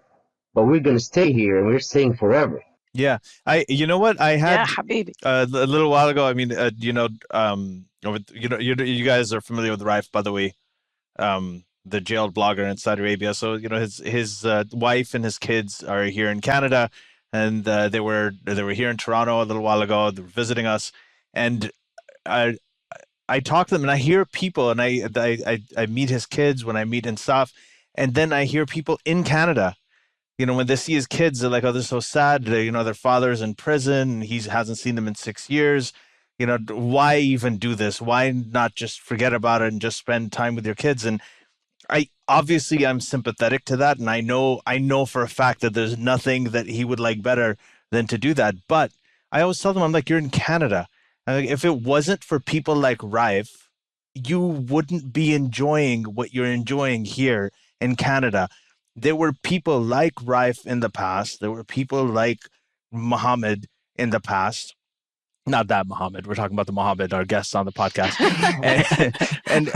But we're going to stay here, and we're staying forever. Yeah, you know what I had Habibi. a little while ago. I mean, You guys are familiar with Raif Badawi, the jailed blogger in Saudi Arabia. So his wife and his kids are here in Canada, and they were here in Toronto a little while ago. They were visiting us, and I talk to them, and I hear people, and I meet his kids when I meet and stuff, and then I hear people in Canada. When they see his kids, they're like, "Oh, they're so sad. Their father's in prison. He hasn't seen them in 6 years. Why even do this? Why not just forget about it and just spend time with your kids?" And I'm sympathetic to that, and I know for a fact that there's nothing that he would like better than to do that. But I always tell them, I'm like, you're in Canada. I'm like, if it wasn't for people like Raif, you wouldn't be enjoying what you're enjoying here in Canada. There were people like Raif in the past. There were people like Mohammed in the past. Not that Mohammed. We're talking about the Mohammed, our guests on the podcast. and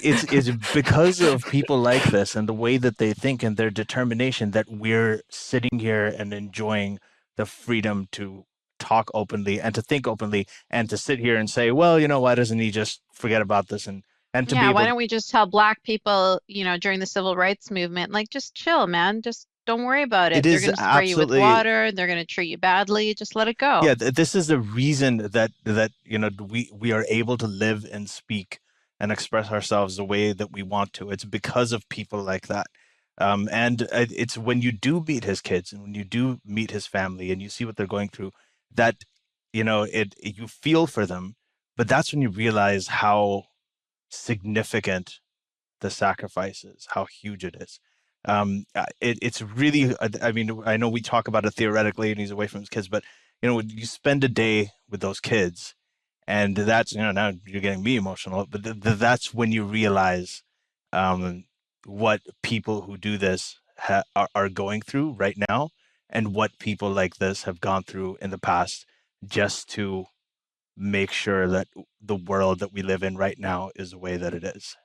it's because of people like this and the way that they think and their determination that we're sitting here and enjoying the freedom to talk openly and to think openly and to sit here and say, well, why doesn't he just forget about this and to be able why don't we just tell Black people, during the civil rights movement, like, just chill, man. Just don't worry about it. They're going to spray you with water. They're going to treat you badly. Just let it go. Yeah, this is the reason that we are able to live and speak and express ourselves the way that we want to. It's because of people like that. And it's when you do meet his kids and when you do meet his family and you see what they're going through, that you feel for them. But that's when you realize how significant the sacrifice is, how huge it is. It's really, I mean, I know we talk about it theoretically and he's away from his kids, but when you spend a day with those kids, and that's, now you're getting me emotional, but that's when you realize what people who do this are going through right now, and what people like this have gone through in the past, just to make sure that the world that we live in right now is the way that it is.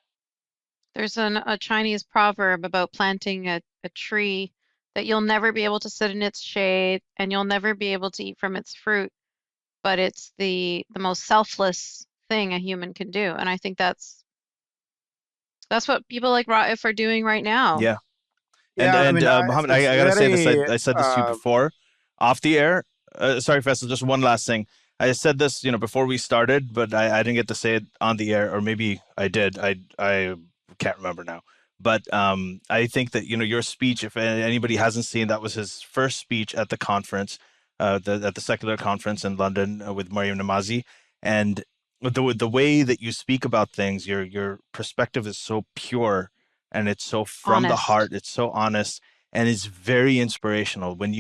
There's a Chinese proverb about planting a tree that you'll never be able to sit in its shade and you'll never be able to eat from its fruit, but it's the most selfless thing a human can do. And I think that's what people like Raif are doing right now. Yeah. And Mohammed, I gotta say this. I said this to you before, off the air. Sorry, Faisal, just one last thing. I said this, before we started, but I didn't get to say it on the air, or maybe I did. I can't remember now. But I think that, your speech, if anybody hasn't seen, that was his first speech at the conference, at the Secular Conference in London with Mariam Namazi. And the way that you speak about things, your perspective is so pure and it's so from the heart. It's so honest and it's very inspirational. When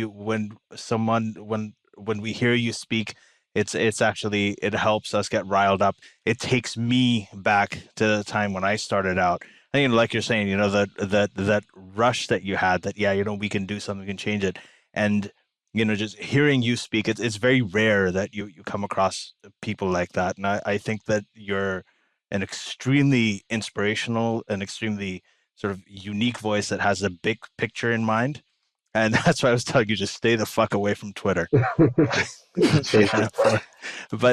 we hear you speak, it's actually, it helps us get riled up. It takes me back to the time when I started out. And like you're saying, that rush that you had, that we can do something, we can change it. And just hearing you speak, it's very rare that you come across people like that. And I think that you're an extremely inspirational and extremely sort of unique voice that has a big picture in mind. And that's why I was telling you, just stay the fuck away from Twitter. But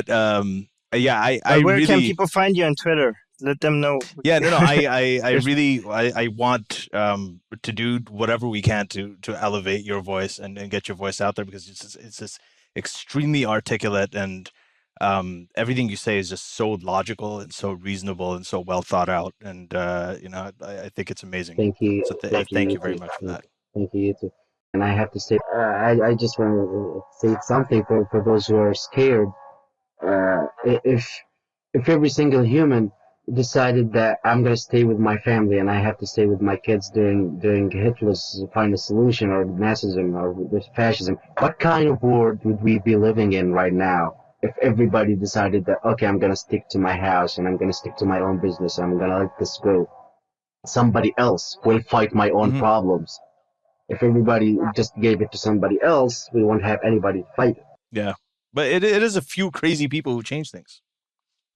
where can people find you on Twitter? Let them know. Yeah, no, I want to do whatever we can to elevate your voice and get your voice out there, because it's just extremely articulate, and everything you say is just so logical and so reasonable and so well thought out. And I think it's amazing. Thank you. So thank you very much for that. Thank you, you too. And I have to say, I just want to say something for those who are scared. If every single human decided that I'm going to stay with my family and I have to stay with my kids during Hitler's final solution, or Nazism, or fascism, what kind of world would we be living in right now if everybody decided that, okay, I'm going to stick to my house and I'm going to stick to my own business and I'm going to let this go? Somebody else will fight my own problems. If everybody just gave it to somebody else, we won't have anybody to fight it. Yeah. But it is a few crazy people who change things,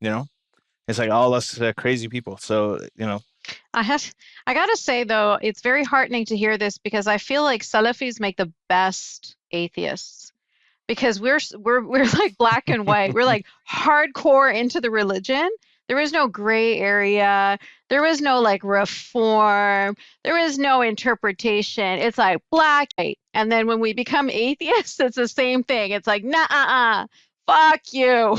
It's like all us crazy people. So, I gotta say though, it's very heartening to hear this, because I feel like Salafis make the best atheists, because we're like black and white. We're like hardcore into the religion. There is no gray area. There is no like reform. There is no interpretation. It's like black, white. And then when we become atheists, it's the same thing. It's like, nah, fuck you.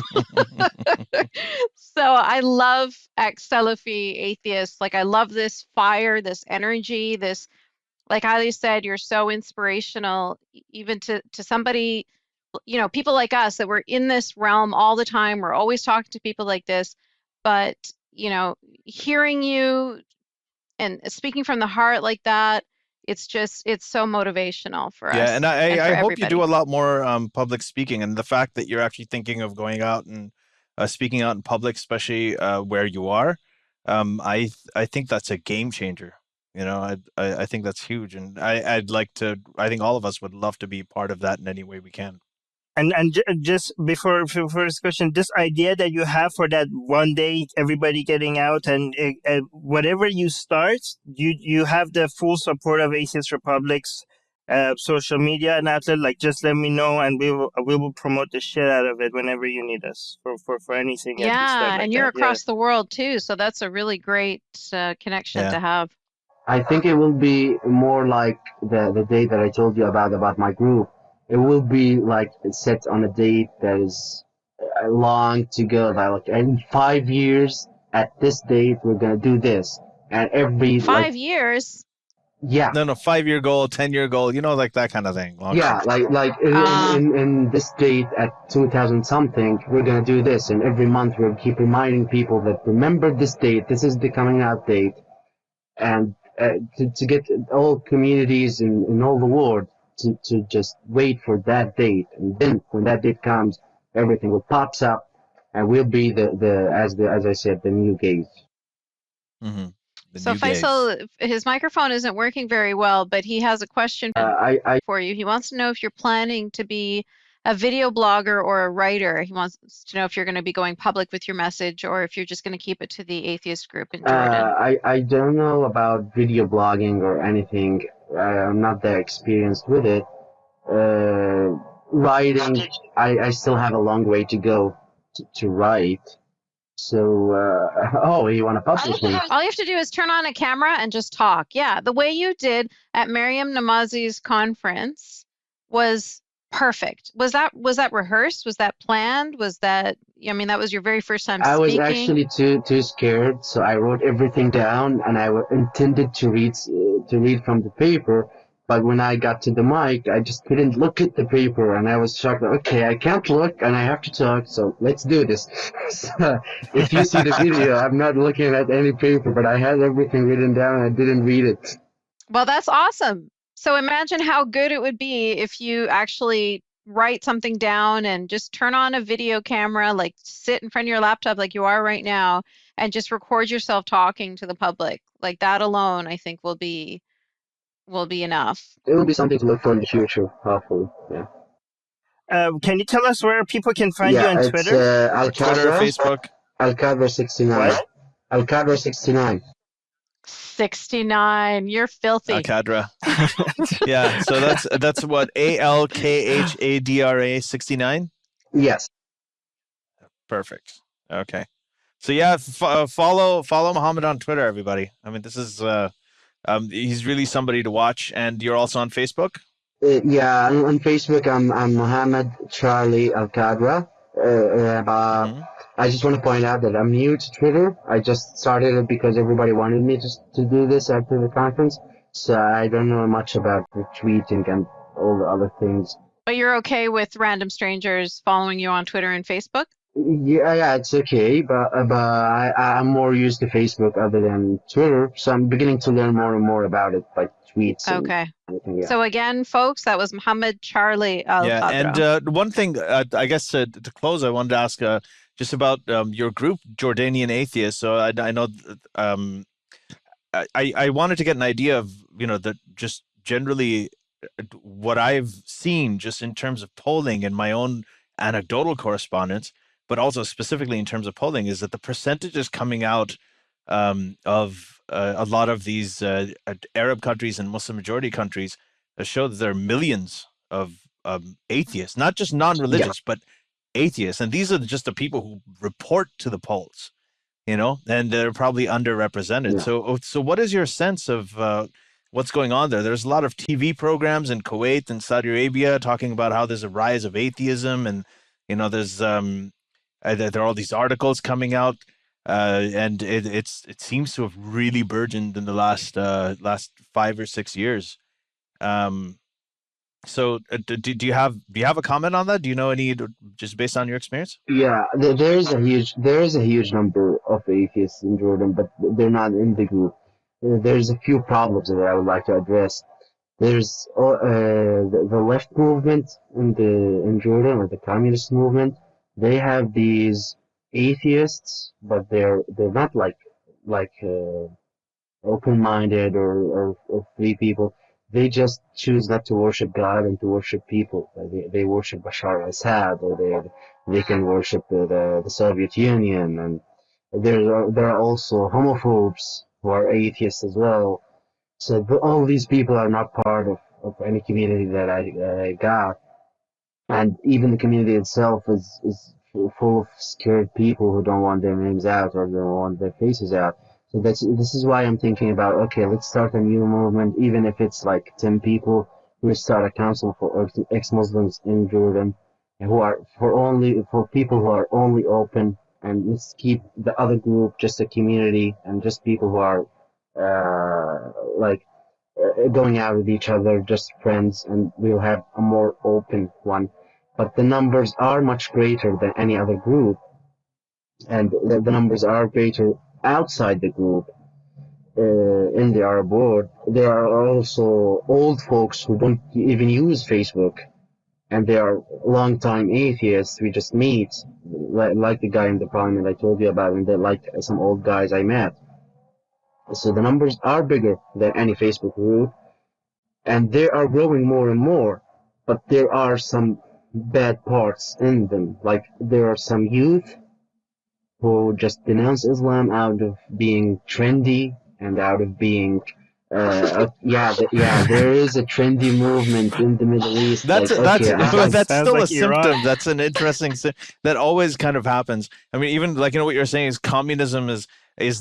So I love ex-Salafi atheists. Like I love this fire, this energy, this, like Ali said, you're so inspirational, even to somebody, you know, people like us that we're in this realm all the time. We're always talking to people like this, but you know, hearing you and speaking from the heart like that, it's so motivational for us. Yeah, and and I for hope you do everybody. a lot more public speaking, and the fact that you're actually thinking of going out and speaking out in public, especially where you are, I think that's a game changer. You know, I think that's huge, and I'd like to. I think all of us would love to be part of that in any way we can. And just before first question, this idea that you have for that one day, everybody getting out and whatever you start, you have the full support of Atheist Republic's social media and outlet. Like, just let me know, and we will promote the shit out of it whenever you need us for anything. That you start Yeah, like and you're that. across the world too, so that's a really great connection to have. I think it will be more like the day that I told you about my group. It will be like set on a date that is long to go. Like in 5 years at this date, we're gonna do this, and every 5 years. Yeah. No, 5-year goal, 10-year goal, you know, like that kind of thing. Yeah, like in this date at 2000 something, we're gonna do this, and every month we'll keep reminding people that remember this date. This is the coming out date, and to get all communities in all the world to just wait for that date, and then when that date comes, everything will pops up, and we'll be as I said, the new gays. Mm-hmm. So Faisal, his microphone isn't working very well, but he has a question for you. He wants to know if you're planning to be a video blogger or a writer. He wants to know if you're going to be going public with your message or if you're just going to keep it to the atheist group in Jordan. I don't know about video blogging or anything. I'm not that experienced with it. Writing, I still have a long way to go to write. So, you want to publish me? All you have to do is turn on a camera and just talk. Yeah, the way you did at Maryam Namazi's conference was perfect. Was that rehearsed? Was that planned? Was that, I mean, that was your very first time speaking? I was actually too scared, so I wrote everything down, and I intended to read from the paper. But when I got to the mic, I just couldn't look at the paper, and I was shocked. Okay, I can't look, and I have to talk, so let's do this. So, if you see the video, I'm not looking at any paper, but I had everything written down, and I didn't read it. Well, that's awesome. So imagine how good it would be if you actually write something down and just turn on a video camera, like sit in front of your laptop like you are right now, and just record yourself talking to the public. Like that alone, I think will be enough. It will be something to look for in the future, hopefully. Yeah. Can you tell us where people can find you on Twitter? Al Khadra, Facebook. Al Khadra 69. What? Al Khadra 69. 69. You're filthy. Al Khadra. Yeah, so that's what, ALKHADRA 69? Yes. Perfect. Okay. So yeah, follow Mohammed on Twitter, everybody. I mean, this is he's really somebody to watch. And you're also on Facebook? Yeah, on Facebook, I'm Mohammed Charlie Al Khadra. I just want to point out that I'm new to Twitter. I just started it because everybody wanted me to do this after the conference. So I don't know much about retweeting and all the other things. But you're okay with random strangers following you on Twitter and Facebook? Yeah, it's okay. But I'm more used to Facebook other than Twitter. So I'm beginning to learn more and more about it, like tweets. Okay. And yeah. So again, folks, that was Mohammed Charlie Al Khadra. And one thing, I guess to close, I wanted to ask just about your group, Jordanian Atheists. So I know I wanted to get an idea of, that just generally what I've seen just in terms of polling and my own anecdotal correspondence, but also specifically in terms of polling, is that the percentages coming out of a lot of these Arab countries and Muslim majority countries show that there are millions of atheists, not just non-religious, but atheists. And these are just the people who report to the polls, and they're probably underrepresented. Yeah. So what is your sense of what's going on there? There's a lot of TV programs in Kuwait and Saudi Arabia talking about how there's a rise of atheism, and there's there are all these articles coming out, and it seems to have really burgeoned in the last 5 or 6 years. So do you have a comment on that? Do you know any, just based on your experience? Yeah, there is a huge number of atheists in Jordan, but they're not in the group. There's a few problems that I would like to address. There's the left movement in Jordan, or the communist movement. They have these atheists, but they're not like open-minded or free people. They just choose not to worship God and to worship people. They worship Bashar al-Assad, or they can worship the Soviet Union, and there are also homophobes who are atheists as well. So all these people are not part of any community that I got, and even the community itself is full of scared people who don't want their names out or don't want their faces out. So this is why I'm thinking about, okay, let's start a new movement, even if it's like 10 people. We start a council for ex-Muslims in Jordan, and for people who are only open, and let's keep the other group just a community and just people who are going out with each other, just friends, and we'll have a more open one. But the numbers are much greater than any other group, and the numbers are greater outside the group. In the Arab world, there are also old folks who don't even use Facebook, and they are long-time atheists. We just meet, like the guy in the parliament I told you about, and they're like some old guys I met. So the numbers are bigger than any Facebook group, and they are growing more and more. But there are some bad parts in them. Like, there are some youth who just denounce Islam out of being trendy and out of being there is a trendy movement in the Middle East. That's Sounds still like a symptom. Iran. That's an interesting that always kind of happens. I mean, even what you're saying is communism is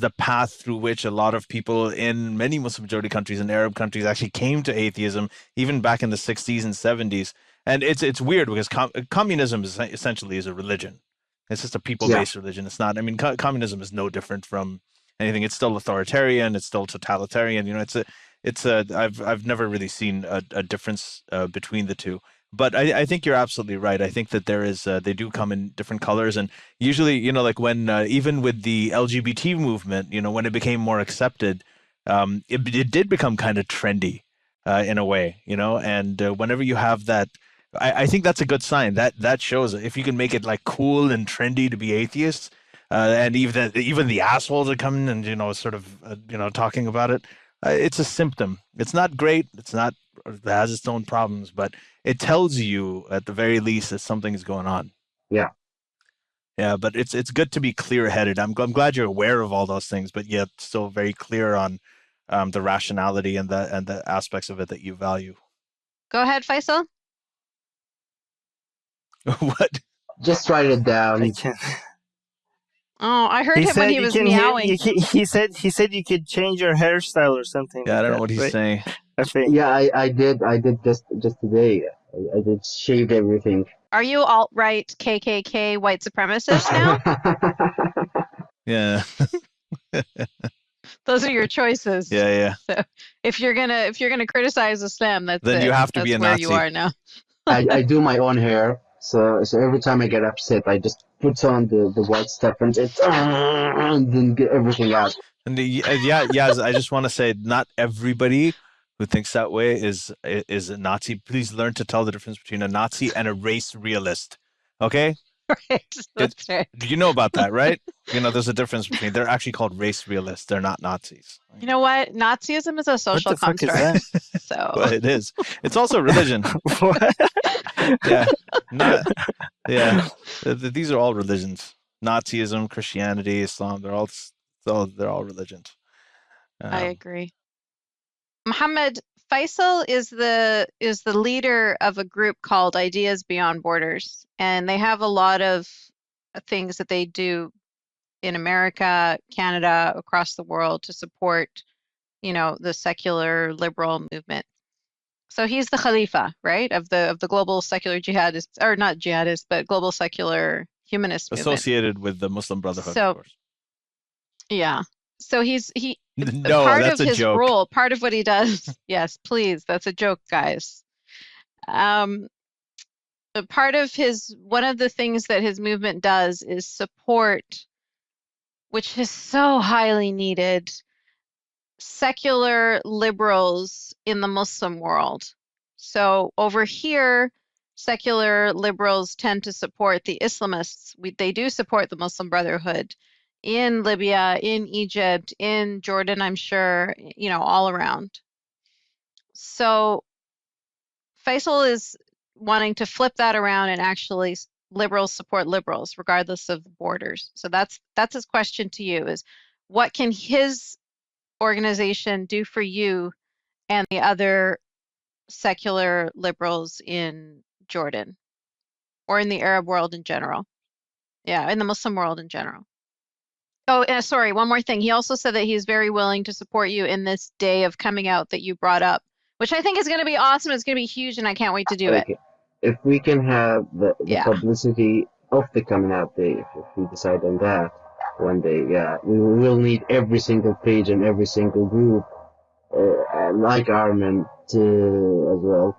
the path through which a lot of people in many Muslim majority countries and Arab countries actually came to atheism, even back in the 60s and 70s. And it's weird because communism is essentially a religion. It's just a people-based religion. It's not. I mean, communism is no different from anything. It's still authoritarian. It's still totalitarian. I've never really seen a difference between the two. But I think you're absolutely right. I think that there is they do come in different colors, and usually, like when even with the LGBT movement, when it became more accepted, it did become kind of trendy in a way, and whenever you have that. I think that's a good sign. That shows if you can make it like cool and trendy to be atheists, and even the assholes are coming and sort of talking about it. It's a symptom. It's not great. It has its own problems, but it tells you at the very least that something is going on. Yeah. Yeah, but it's good to be clear-headed. I'm glad you're aware of all those things, but yet still very clear on the rationality and the aspects of it that you value. Go ahead, Faisal. What? Just write it down. I can. Oh, I heard him when he was meowing. He said you could change your hairstyle or something. Yeah, I don't know like what he's right? saying. I think. Yeah, I did just today. I did shave everything. Are you alt-right KKK white supremacist now? Yeah. Those are your choices. Yeah. So if you're gonna criticize Islam, then you have to be a where Nazi. you are now. I do my own hair, so every time I get upset, I just put on the white stuff and then get everything out. And I just want to say, not everybody who thinks that way is a Nazi. Please learn to tell the difference between a Nazi and a race realist. Okay? Right. That's right. You know about that, right? There's a difference between. They're actually called race realists. They're not Nazis. You know what? Nazism is a social What the fuck is construct. that? So But it is. It's also religion. What? Yeah. These are all religions. Nazism, Christianity, Islam. They're all religions. I agree. Mohammed, Faisal is the leader of a group called Ideas Beyond Borders, and they have a lot of things that they do in America, Canada, across the world to support, the secular liberal movement. So he's the Khalifa, right, of the global secular jihadist, or not jihadist, but global secular humanist movement. Associated with the Muslim Brotherhood, So, of course. Yeah. So he No, part that's of a his joke. role, part of what he does. Yes, please, that's a joke, guys. Part of one of the things that his movement does is support, which is so highly needed, secular liberals in the Muslim world. So over here, secular liberals tend to support the Islamists. They do support the Muslim Brotherhood in Libya, in Egypt, in Jordan, I'm sure, all around. So Faisal is wanting to flip that around and actually liberals support liberals regardless of borders. So that's his question to you is, what can his organization do for you and the other secular liberals in Jordan or in the Arab world in general? Yeah, in the Muslim world in general. Oh, sorry, one more thing. He also said that he's very willing to support you in this day of coming out that you brought up, which I think is going to be awesome. It's going to be huge, and I can't wait to do it. Okay. If we can have the Yeah. publicity of the coming out day, if we decide on that one day, yeah, we will need every single page and every single group, like Armin, to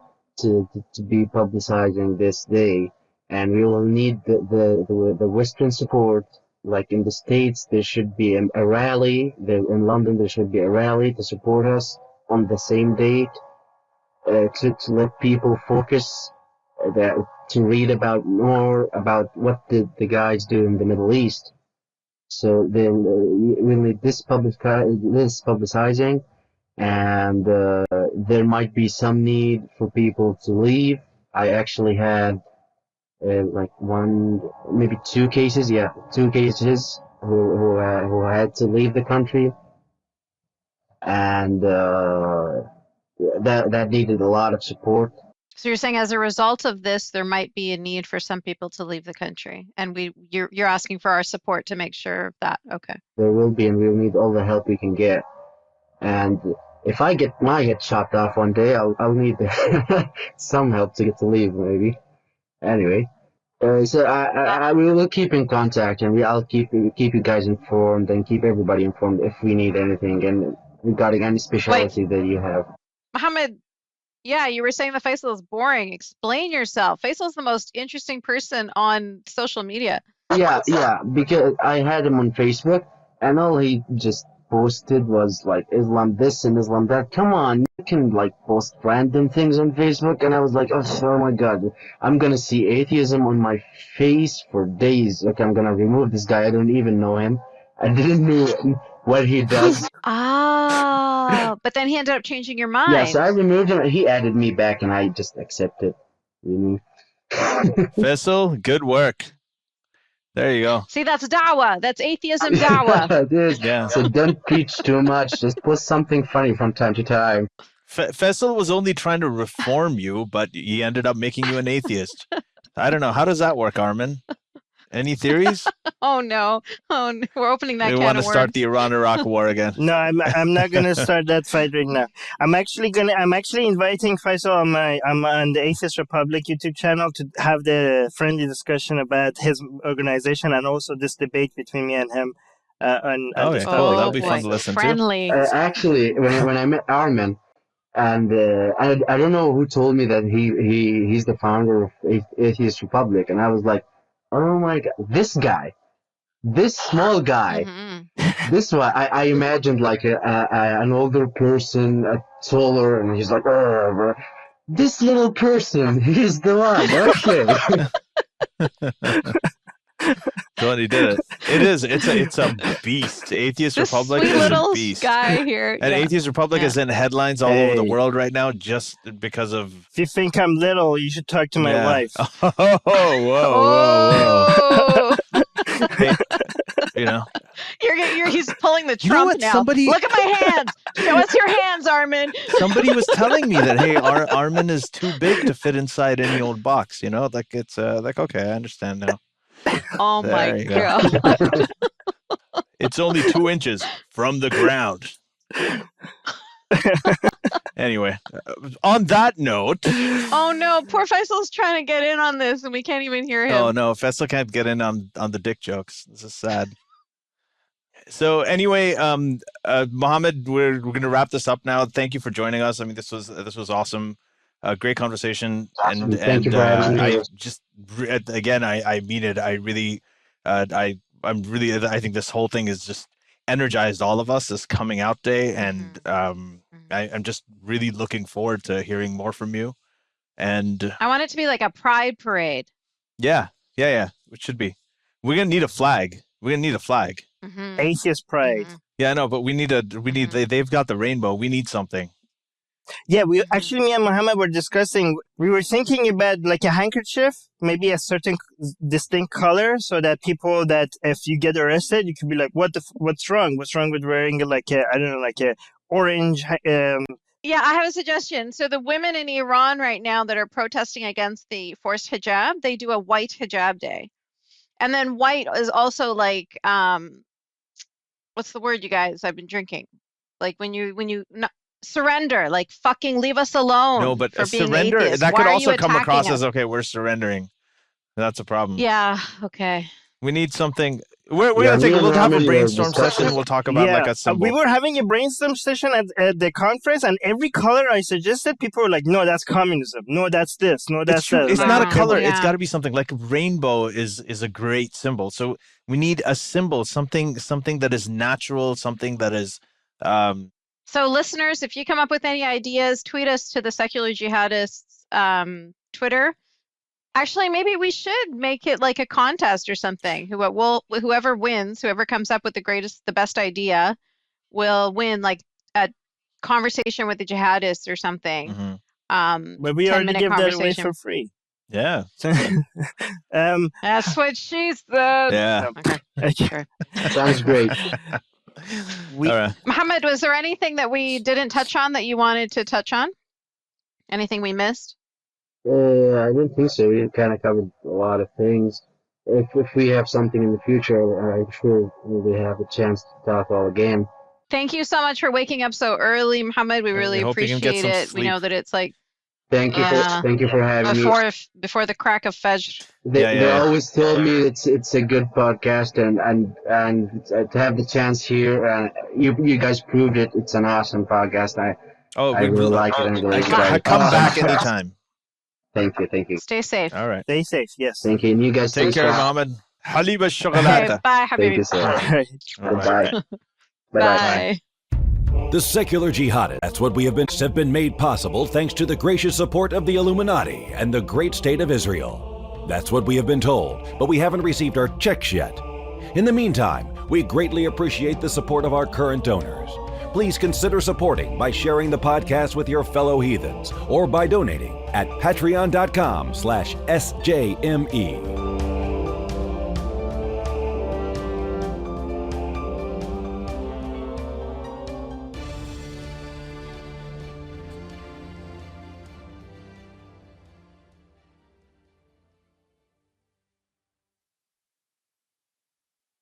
be publicizing this day, and we will need the Western support. Like in the States, there should be a rally. In London, there should be a rally to support us on the same date, to let people focus, to read about more about what the guys do in the Middle East. So then we'll need this publicizing, and there might be some need for people to leave. I actually had like maybe two cases who had to leave the country, and that needed a lot of support. So you're saying as a result of this, there might be a need for some people to leave the country, and you're asking for our support to make sure of that. Okay. There will be, and we'll need all the help we can get. And if I get my head chopped off one day, I'll need some help to get to leave, maybe. Anyway, so we will keep in contact, and I'll keep you guys informed and keep everybody informed if we need anything and regarding any specialty that you have. Mohammed, yeah, you were saying that Faisal is boring. Explain yourself. Faisal is the most interesting person on social media. Yeah, because I had him on Facebook, and all he just posted was like Islam this and Islam that. Come on, you can like post random things on Facebook, and I was like, oh my god, I'm gonna see atheism on my face for days. Okay, I'm gonna remove this guy. I don't even know him. I didn't know what he does. But then he ended up changing your mind. Yeah, so I removed him. He added me back, and I just accepted. Faisal, good work. There you go. See, that's dawah. That's atheism dawah. Yeah. So don't preach too much. Just post something funny from time to time. Faisal was only trying to reform you, but he ended up making you an atheist. I don't know. How does that work, Armin? Any theories? Oh no! We're opening that can of worms. We want to start the Iran-Iraq war again. No, I'm not gonna start that fight right now. I'm actually inviting Faisal on the Atheist Republic YouTube channel to have the friendly discussion about his organization and also this debate between me and him. On this cool. topic. That'll be fun to listen to. Actually, when I met Armin, and I don't know who told me that he's the founder of Atheist Republic, and I was like, oh my god, this guy, this small guy, this one, I imagined like an older person, taller, and he's like, this little person, he's the one, okay. So he did it. It's a beast. Atheist this Republic sweet is little a beast. Guy here. And Atheist Republic is in headlines all over the Hey. world right now just because of... If you think I'm little, you should talk to my wife. Oh, whoa. Hey, he's He's pulling the You know trump what? now. Somebody- Look at my hands. Show us your hands, Armin. Somebody was telling me that, hey, Armin is too big to fit inside any old box. Like it's like, okay, I understand now. Oh There my you go. God. It's only 2 inches from the ground. Anyway, on that note. Oh no, poor Faisal's trying to get in on this and we can't even hear him. Oh no, Faisal can't get in on the dick jokes. This is sad. So anyway, Mohammed, we're going to wrap this up now. Thank you for joining us. I mean, this was awesome. Great conversation. Awesome. Thank you for having me. I just, again, I mean it. I really, I think this whole thing has just energized all of us this coming out day. And I'm just really looking forward to hearing more from you. And I want it to be like a pride parade. Yeah. It should be. We're going to need a flag. Atheist pride. Yeah, no, but they've got the rainbow. We need something. Yeah, me and Mohammed were discussing, we were thinking about like a handkerchief, maybe a certain distinct color, so that people that if you get arrested, you could be like, what's wrong? What's wrong with wearing like a orange? Yeah, I have a suggestion. So the women in Iran right now that are protesting against the forced hijab, they do a white hijab day. And then white is also like, what's the word, you guys? I've been drinking. Like when you surrender, like fucking leave us alone. No, but for being surrender, atheist. that Why could are also you come attacking across us? as, okay, we're surrendering. That's a problem. Yeah, okay. We need something. We'll have a brainstorm session and we'll talk about like a symbol. We were having a brainstorm session at the conference, and every color I suggested, people were like, no, that's communism. No, that's this. No, that's that. It's not a color. Yeah. It's got to be something like rainbow is a great symbol. So we need a symbol, something that is natural, something that is. So listeners, if you come up with any ideas, tweet us to the Secular Jihadists Twitter. Actually, maybe we should make it like a contest or something. Whoever wins, whoever comes up with the best idea, will win like a conversation with the jihadists or something. But we already give that away for free. Yeah. That's what she said. Yeah. Okay. Sure. Sounds great. All right. Mohammed, was there anything that we didn't touch on that you wanted to touch on? Anything we missed? I didn't think so. We kind of covered a lot of things. If we have something in the future, I'm sure we'll have a chance to talk all again. Thank you so much for waking up so early, Mohammed. We really appreciate it. We know that it's like thank you for having me. Before the crack of Fajr. They always told me it's a good podcast, and to have the chance here, you guys proved it. It's an awesome podcast. I really like it. And really come back anytime. Thank you. Stay safe. All right. Stay safe. Yes. Thank you. And you guys take care, Mohammed. Halib al-Shokolata. Okay, bye, Habibi. Thank you, sir. Goodbye. Bye. The Secular Jihadists, that's what we have been made possible thanks to the gracious support of the Illuminati and the great state of Israel. That's what we have been told, but we haven't received our checks yet. In the meantime, we greatly appreciate the support of our current donors. Please consider supporting by sharing the podcast with your fellow heathens or by donating at patreon.com/SJME.